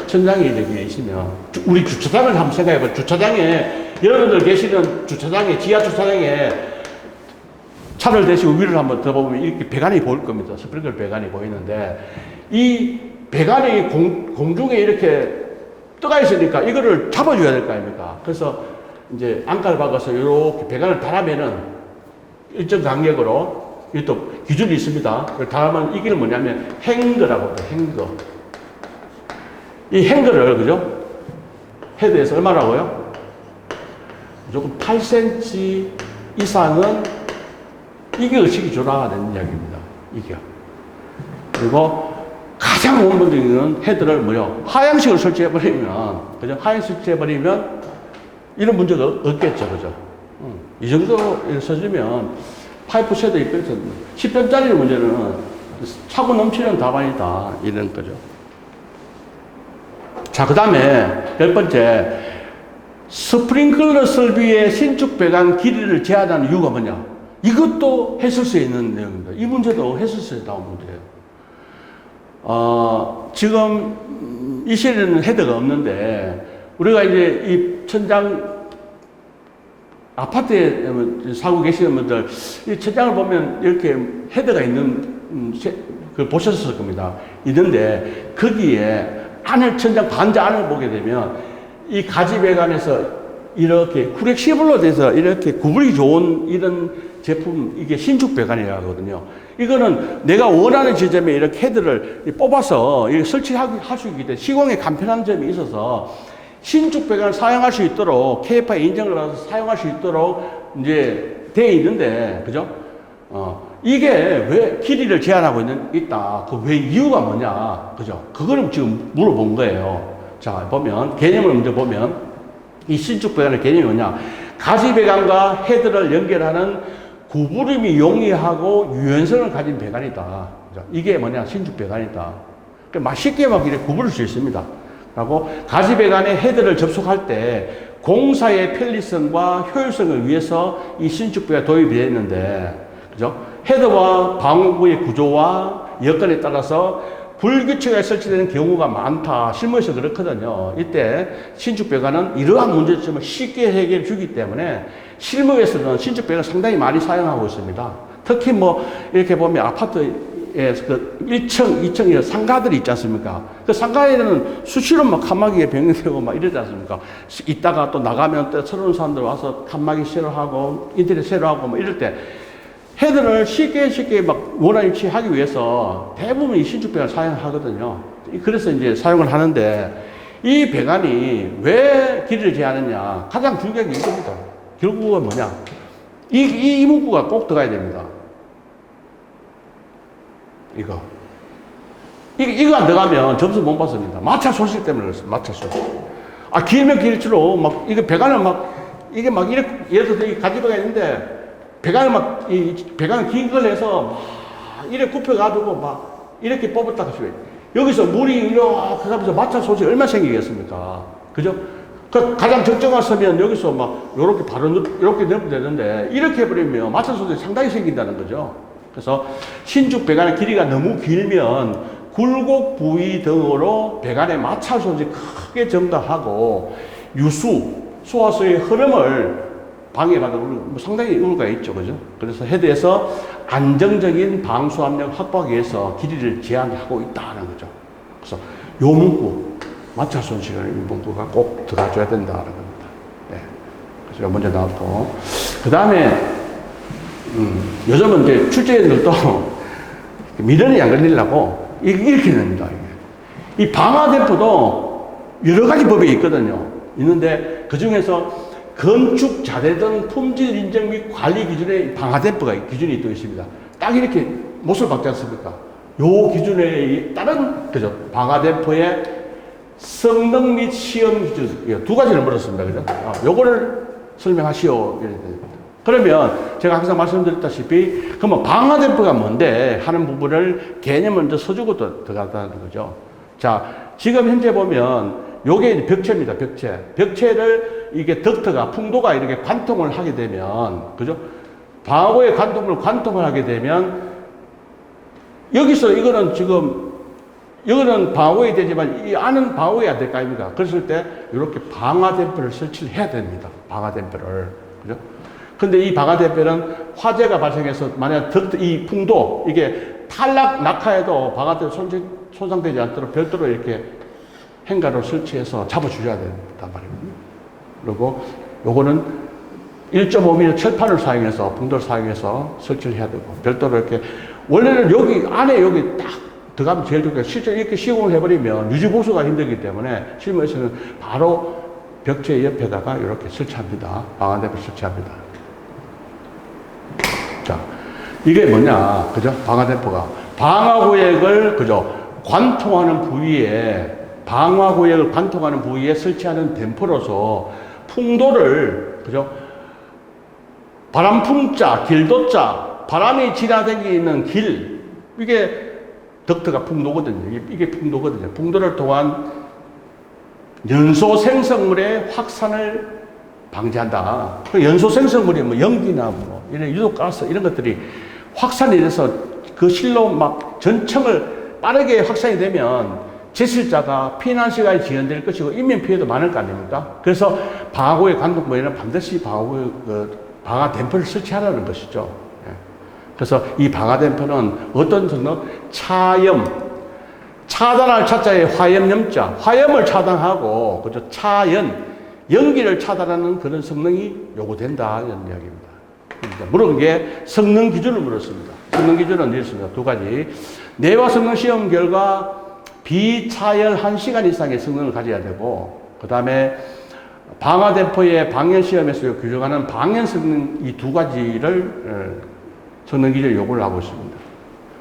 천장이 이렇게 있으면 우리 주차장을 한번 생각해봐요. 주차장에 여러분들 계시는 주차장에 지하 주차장에 차를 대시고 위를 한번 더 보면 이렇게 배관이 보일 겁니다. 스프링클 배관이 보이는데 이 배관이 공중에 이렇게 떠가 있으니까 이거를 잡아줘야 될 거 아닙니까? 그래서 이제 안가를 박아서 이렇게 배관을 달아면은 일정 간격으로 이또 기준이 있습니다. 그걸 달아면 이게 뭐냐면 행거라고 해요. 행거. 이 행거를 그죠? 헤드에서 얼마라고요? 무조건 8cm 이상은 이게 의식이 조라되는 이야기입니다. 이게. 그리고 가장 원본적인 헤드를 뭐요? 하향식을 설치해버리면, 그죠? 하향식 설치해버리면 이런 문제가 없겠죠. 그죠? 이 정도 써주면 파이프 쉐도 입혀서 10편짜리 문제는 차고 넘치는 답안이다. 이런 거죠. 자, 그 다음에 10번째. 스프링클러 설비의 신축 배관 길이를 제한하는 이유가 뭐냐? 이것도 했을 수 있는 내용입니다. 이 문제도 했을 수 있다는 문제예요. 지금 이 시에는 헤드가 없는데, 우리가 이제 이 천장, 아파트에 살고 계시는 분들, 이 천장을 보면 이렇게 헤드가 있는, 그 보셨을 겁니다. 있는데, 거기에 안을, 천장 반자 안을 보게 되면, 이 가지 배관에서 이렇게 쿠렉시블로 돼서 이렇게 구부리기 좋은 이런 제품, 이게 신축 배관이라고 하거든요. 이거는 내가 원하는 지점에 이렇게 헤드를 뽑아서 설치할 수 있기 때문에 시공에 간편한 점이 있어서 신축 배관을 사용할 수 있도록 KFI 인증을 받아서 사용할 수 있도록 이제 되어 있는데, 그죠? 이게 왜 길이를 제한하고 있다. 그 왜 이유가 뭐냐. 그죠? 그거를 지금 물어본 거예요. 자, 보면, 개념을 먼저 보면, 이 신축 배관의 개념이 뭐냐. 가지 배관과 헤드를 연결하는 구부림이 용이하고 유연성을 가진 배관이다. 그죠? 이게 뭐냐. 신축 배관이다. 그러니까 쉽게 막 이렇게 구부릴 수 있습니다. 라고, 가지 배관의 헤드를 접속할 때 공사의 편리성과 효율성을 위해서 이 신축 배관이 도입이 되어 있는데, 그죠? 헤드와 방어구의 구조와 여건에 따라서 불규칙하게 설치되는 경우가 많다. 실무에서 그렇거든요. 이때 신축 배관은 이러한 문제점을 쉽게 해결해 주기 때문에 실무에서는 신축 배관을 상당히 많이 사용하고 있습니다. 특히 뭐 이렇게 보면 아파트에 그 1층, 2층 이런 상가들이 있지 않습니까? 그 상가에는 수시로 막 칸막이에 변경되고 막 이러지 않습니까? 이따가 또 나가면 또 새로운 사람들 와서 칸막이 새로 하고 인테리어 새로 하고 뭐 이럴 때 헤드를 쉽게 막 원하는 위치에 하기 위해서 대부분 이 신축 배관을 사용하거든요. 그래서 이제 사용을 하는데 이 배관이 왜 길이를 제하느냐. 가장 중요한 게 이겁니다. 결국은 뭐냐. 이 문구가 꼭 들어가야 됩니다. 이거 안 들어가면 점수 못 받습니다. 마찰 소실 때문에 그렇습니다. 마찰 소실. 길면 길수록 막, 이거 배관을 막, 이게 막 이렇게, 예를 들어서 이 가지배가 있는데 배관을 막, 배관 긴 걸 해서 막, 이렇게 굽혀가지고 막, 이렇게 뽑았다가 쉬워요. 여기서 물이 이렇게 하면서 마찰 소지 얼마나 생기겠습니까? 그죠? 그 가장 적정한 서면 여기서 막, 요렇게 바로, 이렇게 넣으면 되는데, 이렇게 해버리면 마찰 소지 상당히 생긴다는 거죠. 그래서 신축 배관의 길이가 너무 길면 굴곡 부위 등으로 배관의 마찰 소지 크게 증가하고, 소화수의 흐름을 방해받는 상당히 의무가 있죠. 그죠? 그래서 헤드에서 안정적인 방수 압력 확보하기 위해서 길이를 제한하고 있다는 거죠. 그래서 요 문구, 마찰 손실은 이 문구가 꼭 들어가줘야 된다는 겁니다. 네. 그래서 먼저 나왔고. 그 다음에, 요즘은 이제 출제인들도 미련이 안 걸리려고 이렇게 냅니다. 이 방화대포도 여러 가지 법이 있거든요. 있는데 그 중에서 건축 자재등 품질 인정 및 관리 기준의 방화대포가 기준이 또 있습니다. 딱 이렇게 못을 박지 않습니까? 요 기준에 따른 그죠? 방화대포의 성능 및 시험 기준 두 가지를 물었습니다. 그죠? 요거를 설명하시오. 그러면 제가 항상 말씀드렸다시피 그러면 방화대포가 뭔데 하는 부분을 개념을 먼저 써주고 들어간다는 거죠. 자, 지금 현재 보면 요게 벽체입니다. 벽체를 이게 덕트가 풍도가 이렇게 관통을 하게 되면 그죠? 방화고의 관통을 하게 되면 여기서 이거는 지금 이거는 방화고에 되지만 이 안은 방화고에 안 될 거 아닙니까? 그랬을 때 이렇게 방화댐퍼를 설치를 해야 됩니다. 방화댐퍼를 그죠? 근데 이 방화댐퍼는 화재가 발생해서 만약 이 풍도 이게 낙하해도 방화댐퍼 손상되지 않도록 별도로 이렇게 행가로 설치해서 잡아주셔야 된단 말이거든요. 그리고 요거는 1.5mm 철판을 사용해서, 풍도를 사용해서 설치를 해야 되고, 별도로 이렇게, 원래는 여기, 안에 여기 딱 들어가면 제일 좋겠고, 실제 이렇게 시공을 해버리면 유지보수가 힘들기 때문에, 실무에서는 바로 벽체 옆에다가 이렇게 설치합니다. 방화대포 설치합니다. 자, 이게 뭐냐, 그죠? 방화대포가. 방화구역을, 그죠? 관통하는 부위에 방화구역을 관통하는 부위에 설치하는 댐퍼로서 풍도를, 그죠? 바람풍자, 길도자, 바람이 지나다니는 길, 이게 덕트가 풍도거든요. 이게 풍도거든요. 풍도를 통한 연소 생성물의 확산을 방지한다. 연소 생성물이 뭐 연기나 뭐 이런 유독가스 이런 것들이 확산이 돼서 그 실로 막 전층을 빠르게 확산이 되면 제실자가 피난 시간이 지연될 것이고 인명 피해도 많을 거 아닙니까? 그래서 방화구의 관통부에는 반드시 방화댐퍼를 설치하라는 것이죠. 그래서 이 방화댐퍼는 어떤 성능? 차단할 차자에 화염염자, 화염을 차단하고 그죠? 연기를 차단하는 그런 성능이 요구된다 이런 이야기입니다. 물은 게 성능 기준을 물었습니다. 성능 기준은 이렇습니다. 두 가지. 내화 성능 시험 결과 비차열 1시간 이상의 성능을 가져야 되고, 그 다음에 방화댐퍼의 방연 시험에서 규정하는 방연 성능 이 두 가지를 성능 기준을 요구를 하고 있습니다.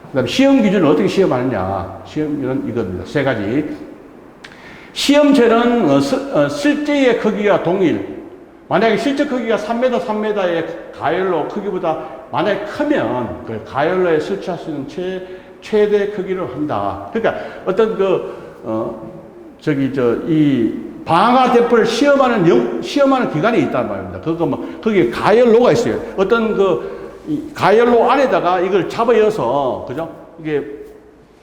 그 다음에 시험 기준을 어떻게 시험하느냐. 시험은 이겁니다. 세 가지. 시험체는 실제의 크기가 동일. 만약에 실제 크기가 3m, 3m의 가열로 크기보다 만약에 크면 그 가열로에 설치할 수 있는 최대 크기를 한다. 그러니까 어떤 이 방화대포를 시험하는 기간이 있단 말입니다. 거기에 가열로가 있어요. 어떤 이 가열로 안에다가 이걸 잡아여서, 그죠? 이게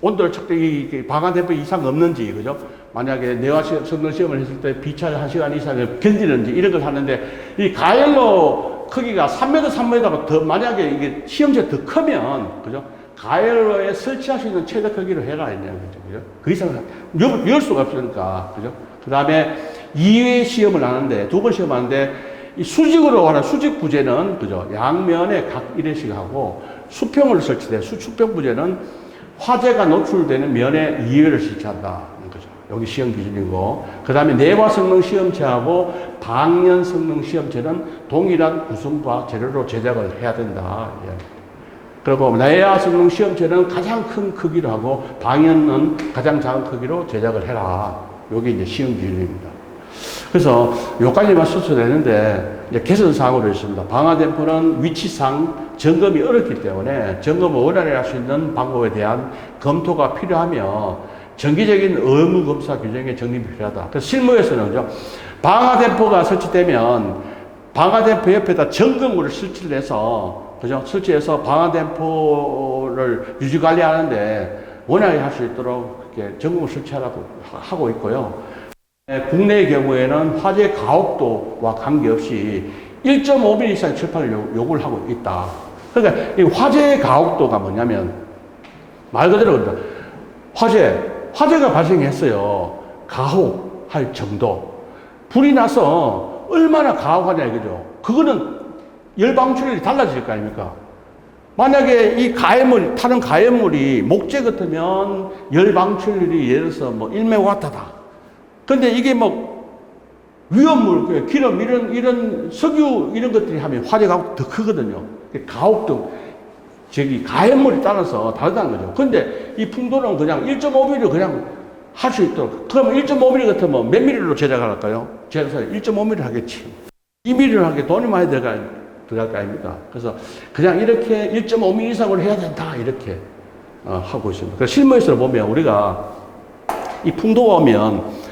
온도를 측정이 방화대포 이상 없는지, 그죠? 만약에 내화 성능 시험을 했을 때 비차열 1시간 이상을 견디는지 이런 걸 하는데, 이 가열로 크기가 3m, 3m보다 더, 만약에 이게 시험체 더 크면, 그죠? 가열로에 설치할 수 있는 최대 크기로 해라, 이런 거죠. 그죠? 그 이상은 열 수가 없으니까, 그죠? 그 다음에 2회 시험을 하는데, 두 번 시험하는데, 이 수직으로 하는 수직 부재는, 그죠? 양면에 각 1회씩 하고, 수평으로 설치돼, 수평 부재는 화재가 노출되는 면에 2회를 설치한다. 거죠. 여기 시험 기준이고, 그 다음에 내화 성능 시험체하고 방연 성능 시험체는 동일한 구성과 재료로 제작을 해야 된다. 예. 그리고 내화 성능 시험체는 가장 큰 크기로 하고, 방연은 가장 작은 크기로 제작을 해라. 여기 이제 시험 기준입니다. 그래서 요까지만 수술되는데 이제 개선사항으로 있습니다. 방화댐프는 위치상 점검이 어렵기 때문에 점검을 원활히 할 수 있는 방법에 대한 검토가 필요하며 정기적인 의무 검사 규정의 정립이 필요하다. 그래서 실무에서는요, 방화댐프가 설치되면 방화댐프 옆에다 점검물을 설치를 해서, 그죠? 설치해서 방화댐프를 유지 관리하는데 원활히 할 수 있도록 이렇게 점검을 설치하라고 하고 있고요. 국내의 경우에는 화재 가혹도와 관계없이 1.5mm 이상 철판을 요구를 하고 있다. 그러니까 이 화재 가혹도가 뭐냐면 말 그대로 화재가 발생했어요. 가혹할 정도. 불이 나서 얼마나 가혹하냐 이거죠. 그거는 열 방출율이 달라질 거 아닙니까? 만약에 이 타는 가해물이 목재 같으면 열 방출율이 예를 들어서 뭐 1메가와트다. 근데 이게 뭐 위험물, 기름, 이런 석유 이런 것들이 하면 화재 가혹도 더 크거든요. 가혹도, 가해물에 따라서 다르다는 거죠. 근데 이 풍도는 그냥 1.5mm 그냥 할 수 있도록. 그러면 1.5mm 같으면 몇 mm로 제작할까요? 제작사 1.5mm 하겠지. 2mm를 하게 돈이 많이 들어갈 거 아닙니까? 그래서 그냥 이렇게 1.5mm 이상으로 해야 된다. 이렇게 하고 있습니다. 그래서 실무에서 보면 우리가 이 풍도가 오면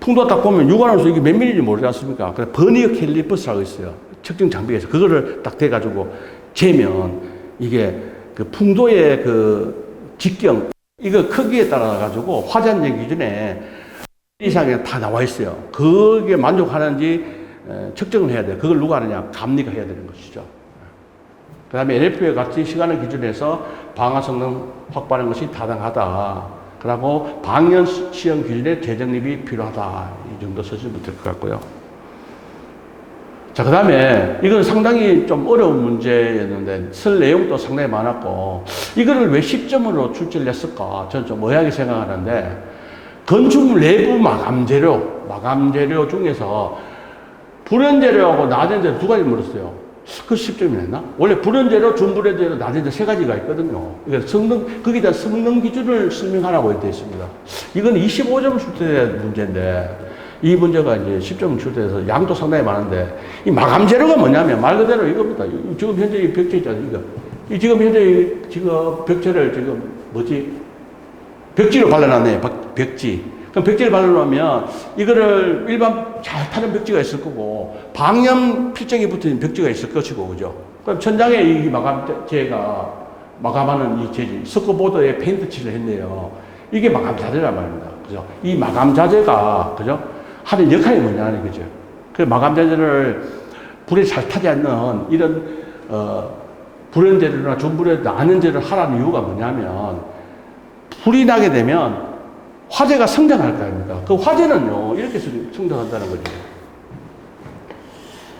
풍도 딱 보면 육안으로서 이게 몇 밀리인지 모르지 않습니까? 그래서 버니어 캘리퍼스라고 있어요. 측정 장비가 있어요. 그거를 딱 대가지고 재면 이게 그 풍도의 그 직경, 이거 크기에 따라가지고 화재안전 기준에 이상이 다 나와 있어요. 그게 만족하는지 측정을 해야 돼요. 그걸 누가 하느냐? 감리가 해야 되는 것이죠. 그 다음에 NFP와 같이 시간을 기준해서 방화 성능 확보하는 것이 타당하다. 그리고 방연 시험 기준의 재정립이 필요하다. 이 정도 쓰시면 될 것 같고요. 자, 그 다음에 이건 상당히 좀 어려운 문제였는데 쓸 내용도 상당히 많았고 이거를 왜 10점으로 출제를 했을까? 저는 좀 의아하게 생각하는데 건축물 내부 마감 재료 중에서 불연재료하고 나전재료 두 가지 물었어요. 그 10점이 냈나? 원래 불연재료, 준불연재료, 나전재료 세 가지가 있거든요. 거기에 대한 성능 기준을 설명하라고 되어 있습니다. 이건 25점 출제된 문제인데, 이 문제가 이제 10점 출제해서 양도 상당히 많은데, 이 마감 재료가 뭐냐면, 말 그대로 이겁니다. 지금 현재 이 벽체 있잖아요, 이거. 지금 현재 벽체를 벽지로 발라놨네요, 벽지. 그럼 벽지를 발라놓으면 이거를 일반 잘 타는 벽지가 있을 거고 방염 필정이 붙어있는 벽지가 있을 것이고, 그죠? 그럼 천장에 이 마감재가 마감하는 이 재질, 스코보드에 페인트 칠을 했네요. 이게 마감 자재란 말입니다. 그죠? 이 마감 자재가, 그죠? 하는 역할이 뭐냐는 거죠. 그 마감 자재를 불에 잘 타지 않는 이런, 불연재료나 준불연재료, 나는재료를 하라는 이유가 뭐냐면 불이 나게 되면 화재가 성장할 거 아닙니까? 그 화재는요, 이렇게 성장한다는 거죠.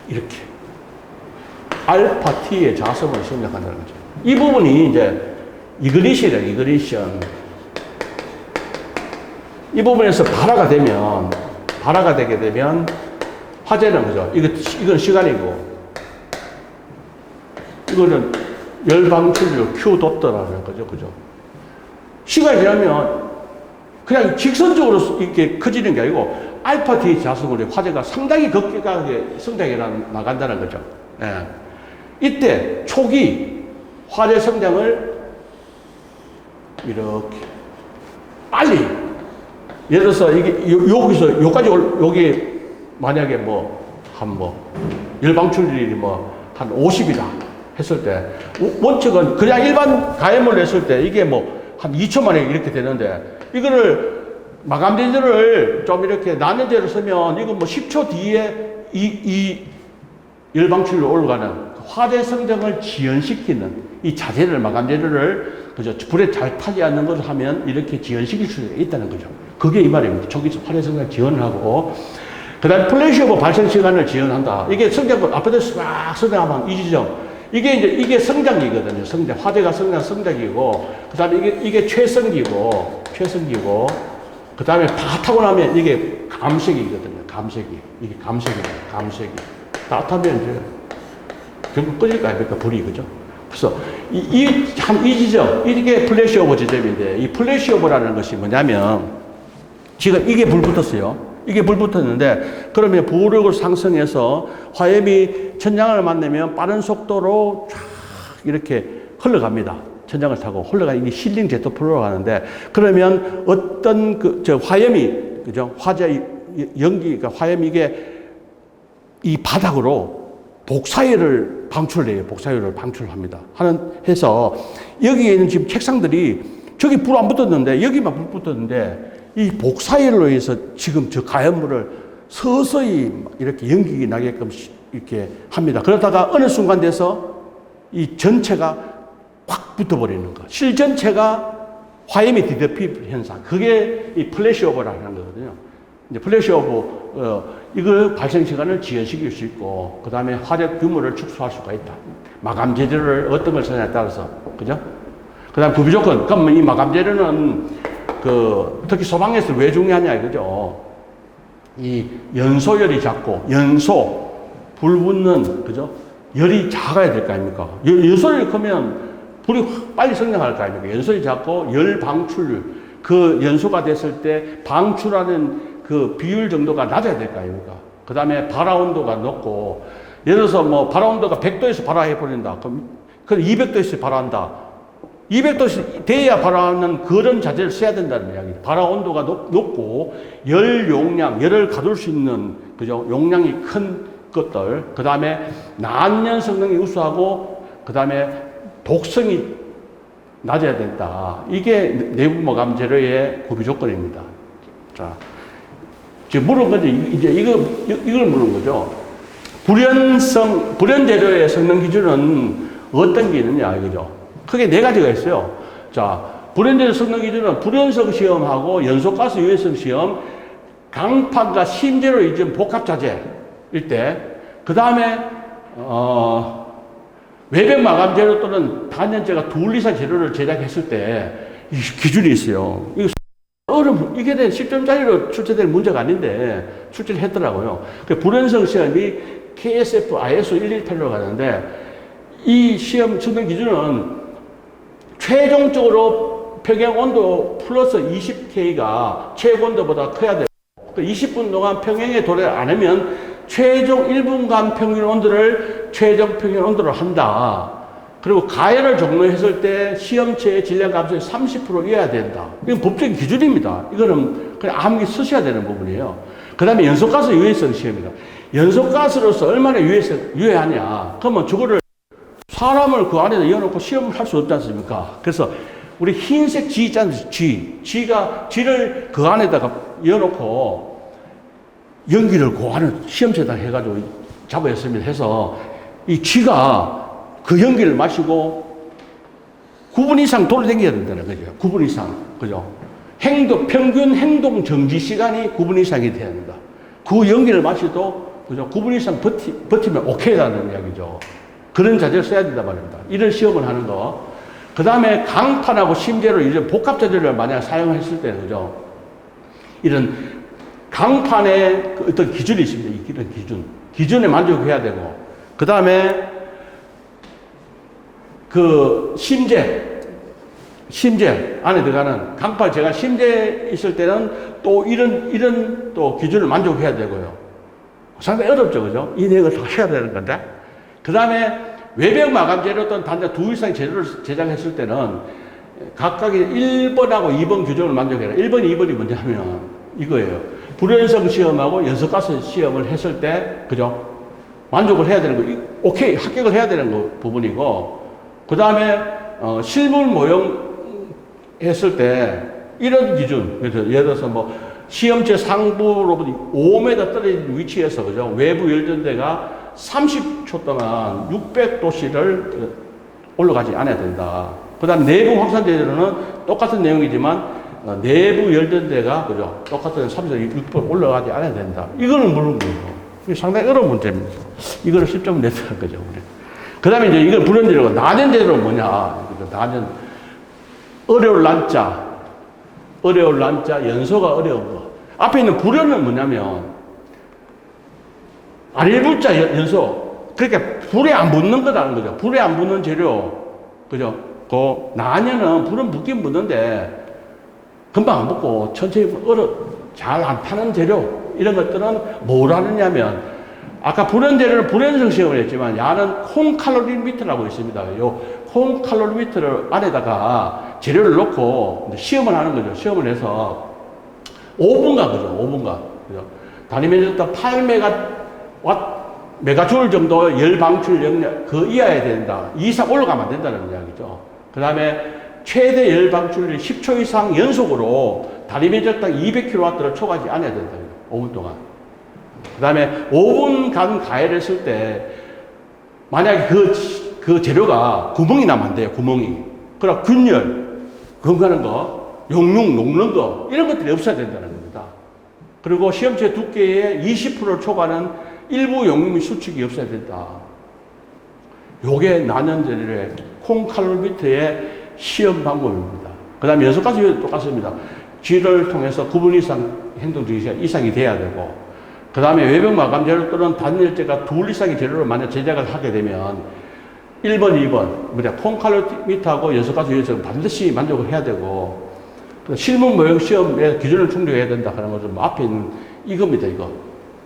이렇게. 알파 T의 자성으로 성장한다는 거죠. 이 부분이 이제 이그니션이에요, 이그니션. 이 부분에서 발화가 되게 되면 화재는 그죠? 이건 시간이고, 이거는 열방출력 Q 돋더라는 거죠. 그죠? 시간이 지나면 그냥 직선적으로 이렇게 커지는 게 아니고 알파 T 자성으로 화재가 상당히 급격하게 성장해 나간다는 거죠. 예. 이때 초기 화재 성장을 이렇게 빨리, 예를 들어서 이게 여기서 여기까지 여기 만약에 열방출률이 한 50이다 했을 때 원칙은 그냥 일반 가해물 냈을 때 이게 한 2초만에 이렇게 되는데, 이거를 마감재질을 좀 이렇게 나는재를 쓰면 이거 10초 뒤에 이 열방출로 올라가는 화재 성장을 지연시키는 이 자재를, 마감재료를 그죠? 불에 잘 타지 않는 것을 하면 이렇게 지연시킬 수 있다는 거죠. 그게 이 말입니다. 초기 화재 성장 지연을 하고, 그 다음에 플래시오버 발생 시간을 지연한다. 이게 앞에서 막 성장하면 이 지점. 이게 성장기거든요. 화재가 성장기고, 그 다음에 이게 최성기고, 그 다음에 다 타고 나면 이게 감색이거든요. 이게 감색이. 다 타면 이제 결국 꺼질 거 아닙니까? 불이, 그죠? 그래서 이 지점, 이게 플래시오버 지점인데, 이 플래시오버라는 것이 뭐냐면, 지금 이게 불 붙었어요. 이게 불 붙었는데, 그러면 부력을 상승해서 화염이 천장을 만나면 빠른 속도로 쫙 이렇게 흘러갑니다. 천장을 타고 흘러가, 이게 힐링 제트 플로우로 가는데, 그러면 어떤 화염이, 그죠? 연기, 그러니까 화염이 이게 이 바닥으로 복사열을 방출해요. 복사열을 방출합니다. 해서 여기에 있는 지금 책상들이 저기 불 안 붙었는데, 여기만 불 붙었는데, 이 복사열로 해서 지금 저 가연물을 서서히 이렇게 연기가 나게끔 이렇게 합니다. 그러다가 어느 순간 돼서 이 전체가 확 붙어버리는 거. 실 전체가 화염이 뒤덮이 현상. 그게 이 플래시오버라는 거거든요. 이제 플래시오버, 이걸 발생 시간을 지연시킬 수 있고, 그 다음에 화력 규모를 축소할 수가 있다. 마감 재료를 어떤 걸 쓰냐에 따라서. 그죠? 그 다음 구비 조건. 그럼 이 마감 재료는 특히 소방에서 왜 중요하냐, 이거죠. 이 연소열이 작고, 불 붙는, 그죠? 열이 작아야 될 거 아닙니까? 연소열이 크면 불이 빨리 성장할 거 아닙니까? 연소열이 작고, 열 방출, 그 연소가 됐을 때 방출하는 그 비율 정도가 낮아야 될 거 아닙니까? 그 다음에 발화 온도가 높고, 예를 들어서 뭐 발화 온도가 100도에서 발화해버린다. 그럼 200도에서 발화한다. 200도 돼야 발화하는 그런 자재를 써야 된다는 이야기예요. 발화 온도가 높고, 열 용량, 열을 가둘 수 있는, 그죠? 용량이 큰 것들. 그 다음에 난연 성능이 우수하고, 그 다음에 독성이 낮아야 된다. 이게 내부 마감 재료의 구비 조건입니다. 자, 지금 물은 거죠. 이제 이걸 물은 거죠. 불연 재료의 성능 기준은 어떤 게 있느냐, 이거죠. 크게 네 가지가 있어요. 자, 불연 재료 성능 기준은 불연성 시험하고 연소가스 유해성 시험, 강판과 심재료 이전 복합 자재일 때, 그 다음에, 외벽 마감 재료 또는 단연제가 둘 이상 재료를 제작했을 때, 이 기준이 있어요. 이게 10점짜리로 출제될 문제가 아닌데, 출제를 했더라고요. 불연성 시험이 KSF ISO 118로 가는데, 이 시험 성능 기준은 최종적으로 평형 온도 플러스 20K가 최고 온도보다 커야 돼요. 20분 동안 평형에 도래 안 하면 최종 1분간 평균 온도를 최종 평균 온도로 한다. 그리고 가열을 종료했을 때 시험체의 질량 감소에 30% 이어야 된다. 이건 법적인 기준입니다. 이거는 그냥 암기 쓰셔야 되는 부분이에요. 그 다음에 연소가스 유해성 시험이다. 연소가스로서 얼마나 유해하냐. 그러면 저거를 사람을 그 안에 넣어놓고 시험을 할 수 없지 않습니까? 그래서 우리 흰색 쥐 있지 않습니까? 쥐를 그 안에다가 넣어놓고 연기를 그 안에 시험체에다 해가지고 잡아였습니다. 해서 이 쥐가 그 연기를 마시고 9분 이상 돌아다녀야 된다는 거죠. 9분 이상. 그죠? 평균 행동 정지 시간이 9분 이상이 돼야 된다. 그 연기를 마시도, 그죠? 9분 이상 버티면 오케이라는 이야기죠. 그런 자재를 써야 된단 말입니다. 이런 시험을 하는 거. 그 다음에 강판하고 심재로 이제 복합 자재를 만약 사용했을 때는, 그죠? 이런 강판에 어떤 기준이 있습니다. 이런 기준에 만족해야 되고. 그 다음에 그 심재 안에 들어가는 강판, 제가 심재 있을 때는 또 이런 또 기준을 만족해야 되고요. 상당히 어렵죠, 그죠? 이 내용을 다 해야 되는 건데. 그 다음에 외벽 마감 재료 또는 단자 두 이상 재료를 제작했을 때는 각각의 1번하고 2번 규정을 만족해라. 1번, 2번이 뭐냐면 이거예요. 불연성 시험하고 연소가스 시험을 했을 때, 그죠? 만족을 해야 되는 거, 오케이, 합격을 해야 되는 거 부분이고, 그 다음에, 실물 모형 했을 때, 이런 기준, 그래서 예를 들어서 뭐, 시험체 상부로부터 5m 떨어진 위치에서, 그죠? 외부 열전대가 30초 동안 600도씨를 올라가지 않아야 된다. 그 다음 내부 확산 재료는 똑같은 내용이지만, 내부 열전대가, 그죠? 똑같은 30에서 600 올라가지 않아야 된다. 이거는 물은 거예요. 이게 상당히 어려운 문제입니다. 이거를 10점 냈다는 거죠, 우리. 그 다음에 이제 이걸 불연 재료가, 난연 재료는 뭐냐? 난연, 어려울 난자, 연소가 어려운 거. 앞에 있는 불연은 뭐냐면, 아릴불자 연소. 그러니까 불에 안 붙는 거라는 거죠. 불에 안 붙는 재료. 그죠? 그 난연은 불은 붙긴 붙는데, 금방 안 붙고, 천천히 잘 안 타는 재료. 이런 것들은 뭘 하느냐면, 아까 불연제를 불연성 시험을 했지만, 야는 콩칼로리미터라고 있습니다. 요 콩칼로리미터를 안에다가 재료를 넣고 시험을 하는 거죠. 시험을 해서 5분간, 그죠? 5분간. 그죠? 단위 면적당 8메가줄 정도 열 방출 영역, 그 이하에 된다. 이상 올라가면 안 된다는 이야기죠. 그 다음에 최대 열 방출률이 10초 이상 연속으로 단위 면적당 200kW를 초과하지 않아야 된다. 5분 동안. 그 다음에 5분간 가열을 했을 때, 만약에 그 재료가 구멍이 나면 안 돼요. 구멍이. 그럼 균열, 건강한 거, 용융, 녹는 거, 이런 것들이 없어야 된다는 겁니다. 그리고 시험체 두께의 20%를 초과하는 일부 용융 수축이 없어야 된다. 요게 난연제의 콩칼로리미터의 시험 방법입니다. 그 다음에 6가지 똑같습니다. 쥐를 통해서 9분 이상 행동 주기시간 이상이 돼야 되고, 그 다음에 외벽 마감 재료 또는 단열재가 둘 이상의 재료를 만약 제작을 하게 되면 1번, 2번, 콩칼로리미터하고 6가지 요령을 반드시 만족을 해야 되고, 실무 모형 시험에 기준을 충족해야 된다 하는 것은 뭐 앞에 있는 이겁니다, 이거.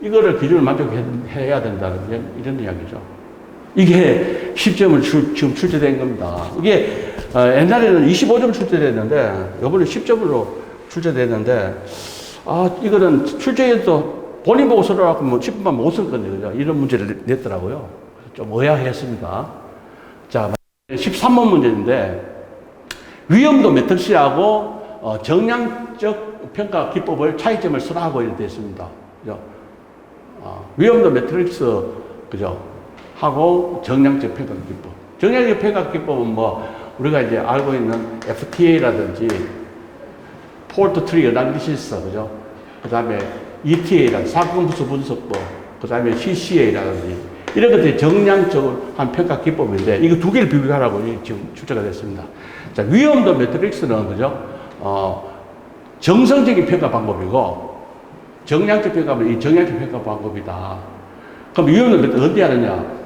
이거를 기준을 만족해야 된다는 이런 이야기죠. 이게 10점을 지금 출제된 겁니다. 이게 옛날에는 25점 출제됐는데 이번에 10점으로 출제됐는데, 이거는 출제해도 본인 보고 써라고 뭐 10분만 못 쓸 건데, 그죠? 이런 문제를 냈더라고요. 좀 의아했습니다. 자, 13번 문제인데, 위험도 매트릭스하고 정량적 평가 기법을 차이점을 쓰라고 이렇게 되어 있습니다. 그죠? 위험도 매트릭스, 그죠? 하고 정량적 평가 기법. 정량적 평가 기법은 뭐, 우리가 이제 알고 있는 FTA라든지, 폴트 트리 어나리시스, 그죠? 그 다음에 ETA라든지, 사건 부수 분석법, 그 다음에 CCA라든지, 이런 것들이 정량적으로 한 평가 기법인데, 이거 두 개를 비교하라고 지금 출제가 됐습니다. 자, 위험도 매트릭스는, 그죠? 정성적인 평가 방법이고, 정량적 평가는 이 정량적 평가 방법이다. 그럼 위험도 매트릭스 어디 하느냐?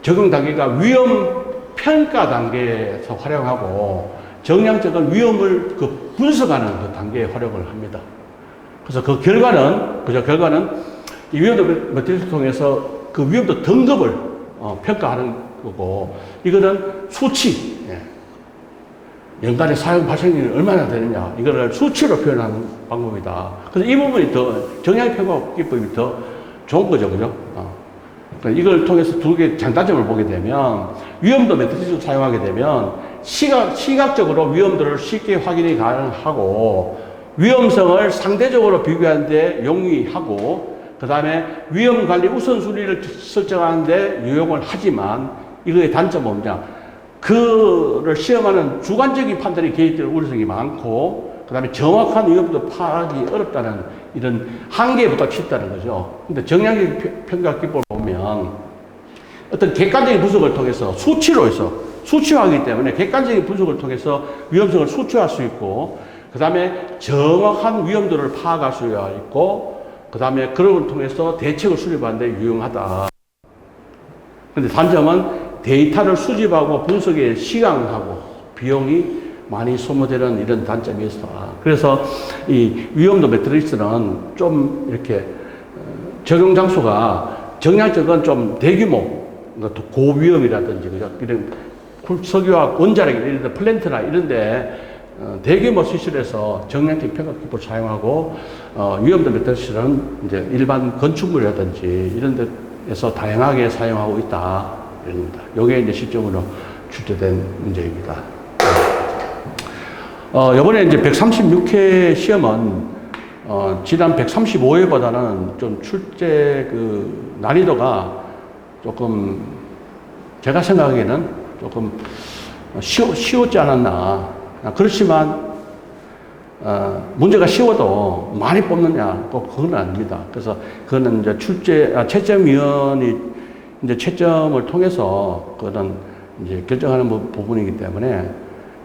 적용 단계가 위험 평가 단계에서 활용하고, 정량적은 위험을 분석하는 그 단계에 활용을 합니다. 그래서 그 결과는, 그죠? 결과는 이 위험도 매트릭스를 통해서 그 위험도 등급을 평가하는 거고, 이거는 수치, 연간의 사용 발생률이 얼마나 되느냐, 이거를 수치로 표현하는 방법이다. 그래서 이 부분이 더, 정량 평가 기법이 더 좋은 거죠, 그죠? 이걸 통해서 두 개의 장단점을 보게 되면, 위험도 매트릭스를 사용하게 되면 시각적으로 위험도를 쉽게 확인이 가능하고, 위험성을 상대적으로 비교하는데 용이하고, 그 다음에 위험관리 우선순위를 설정하는데 유용을 하지만, 이거의 단점은 뭐냐? 그를 시험하는 주관적인 판단이 개입될 우려성이 많고, 그 다음에 정확한 위험도 파악이 어렵다는 이런 한계에 부닥친다는 거죠. 근데 정량적 평가 기법을 보면 어떤 객관적인 분석을 통해서 수치로 해서 수치화하기 때문에 객관적인 분석을 통해서 위험성을 수치화할 수 있고, 그 다음에 정확한 위험도를 파악할 수 있고, 그 다음에 그런 걸 통해서 대책을 수립하는 데 유용하다. 근데 단점은 데이터를 수집하고 분석에 시간하고 비용이 많이 소모되는 이런 단점이 있어. 그래서 이 위험도 매트릭스는 좀 이렇게 적용 장소가 정량적은 좀 대규모, 고위험이라든지, 그죠? 이런 석유화학 원자력 이런 데, 플랜트나 이런 데 대규모 시설에서 정량적 평가 기법을 사용하고, 위험도 매트릭스는 이제 일반 건축물이라든지 이런 데에서 다양하게 사용하고 있다. 입니다. 요게 이제 실정으로 출제된 문제입니다. 이번에 이제 136회 시험은, 지난 135회보다는 좀 출제 그 난이도가 조금, 제가 생각하기에는 조금 쉬웠지 않았나. 그렇지만, 문제가 쉬워도 많이 뽑느냐, 꼭 그건 아닙니다. 그래서 그거는 이제 채점위원이 이제 채점을 통해서 그런 이제 결정하는 부분이기 때문에,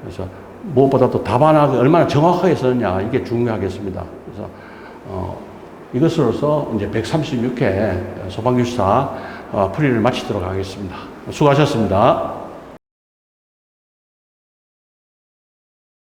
그래서 무엇보다도 답안하기 얼마나 정확하게 썼느냐, 이게 중요하겠습니다. 그래서 이것으로서 이제 136회 소방교사 풀이를 마치도록 하겠습니다. 수고하셨습니다.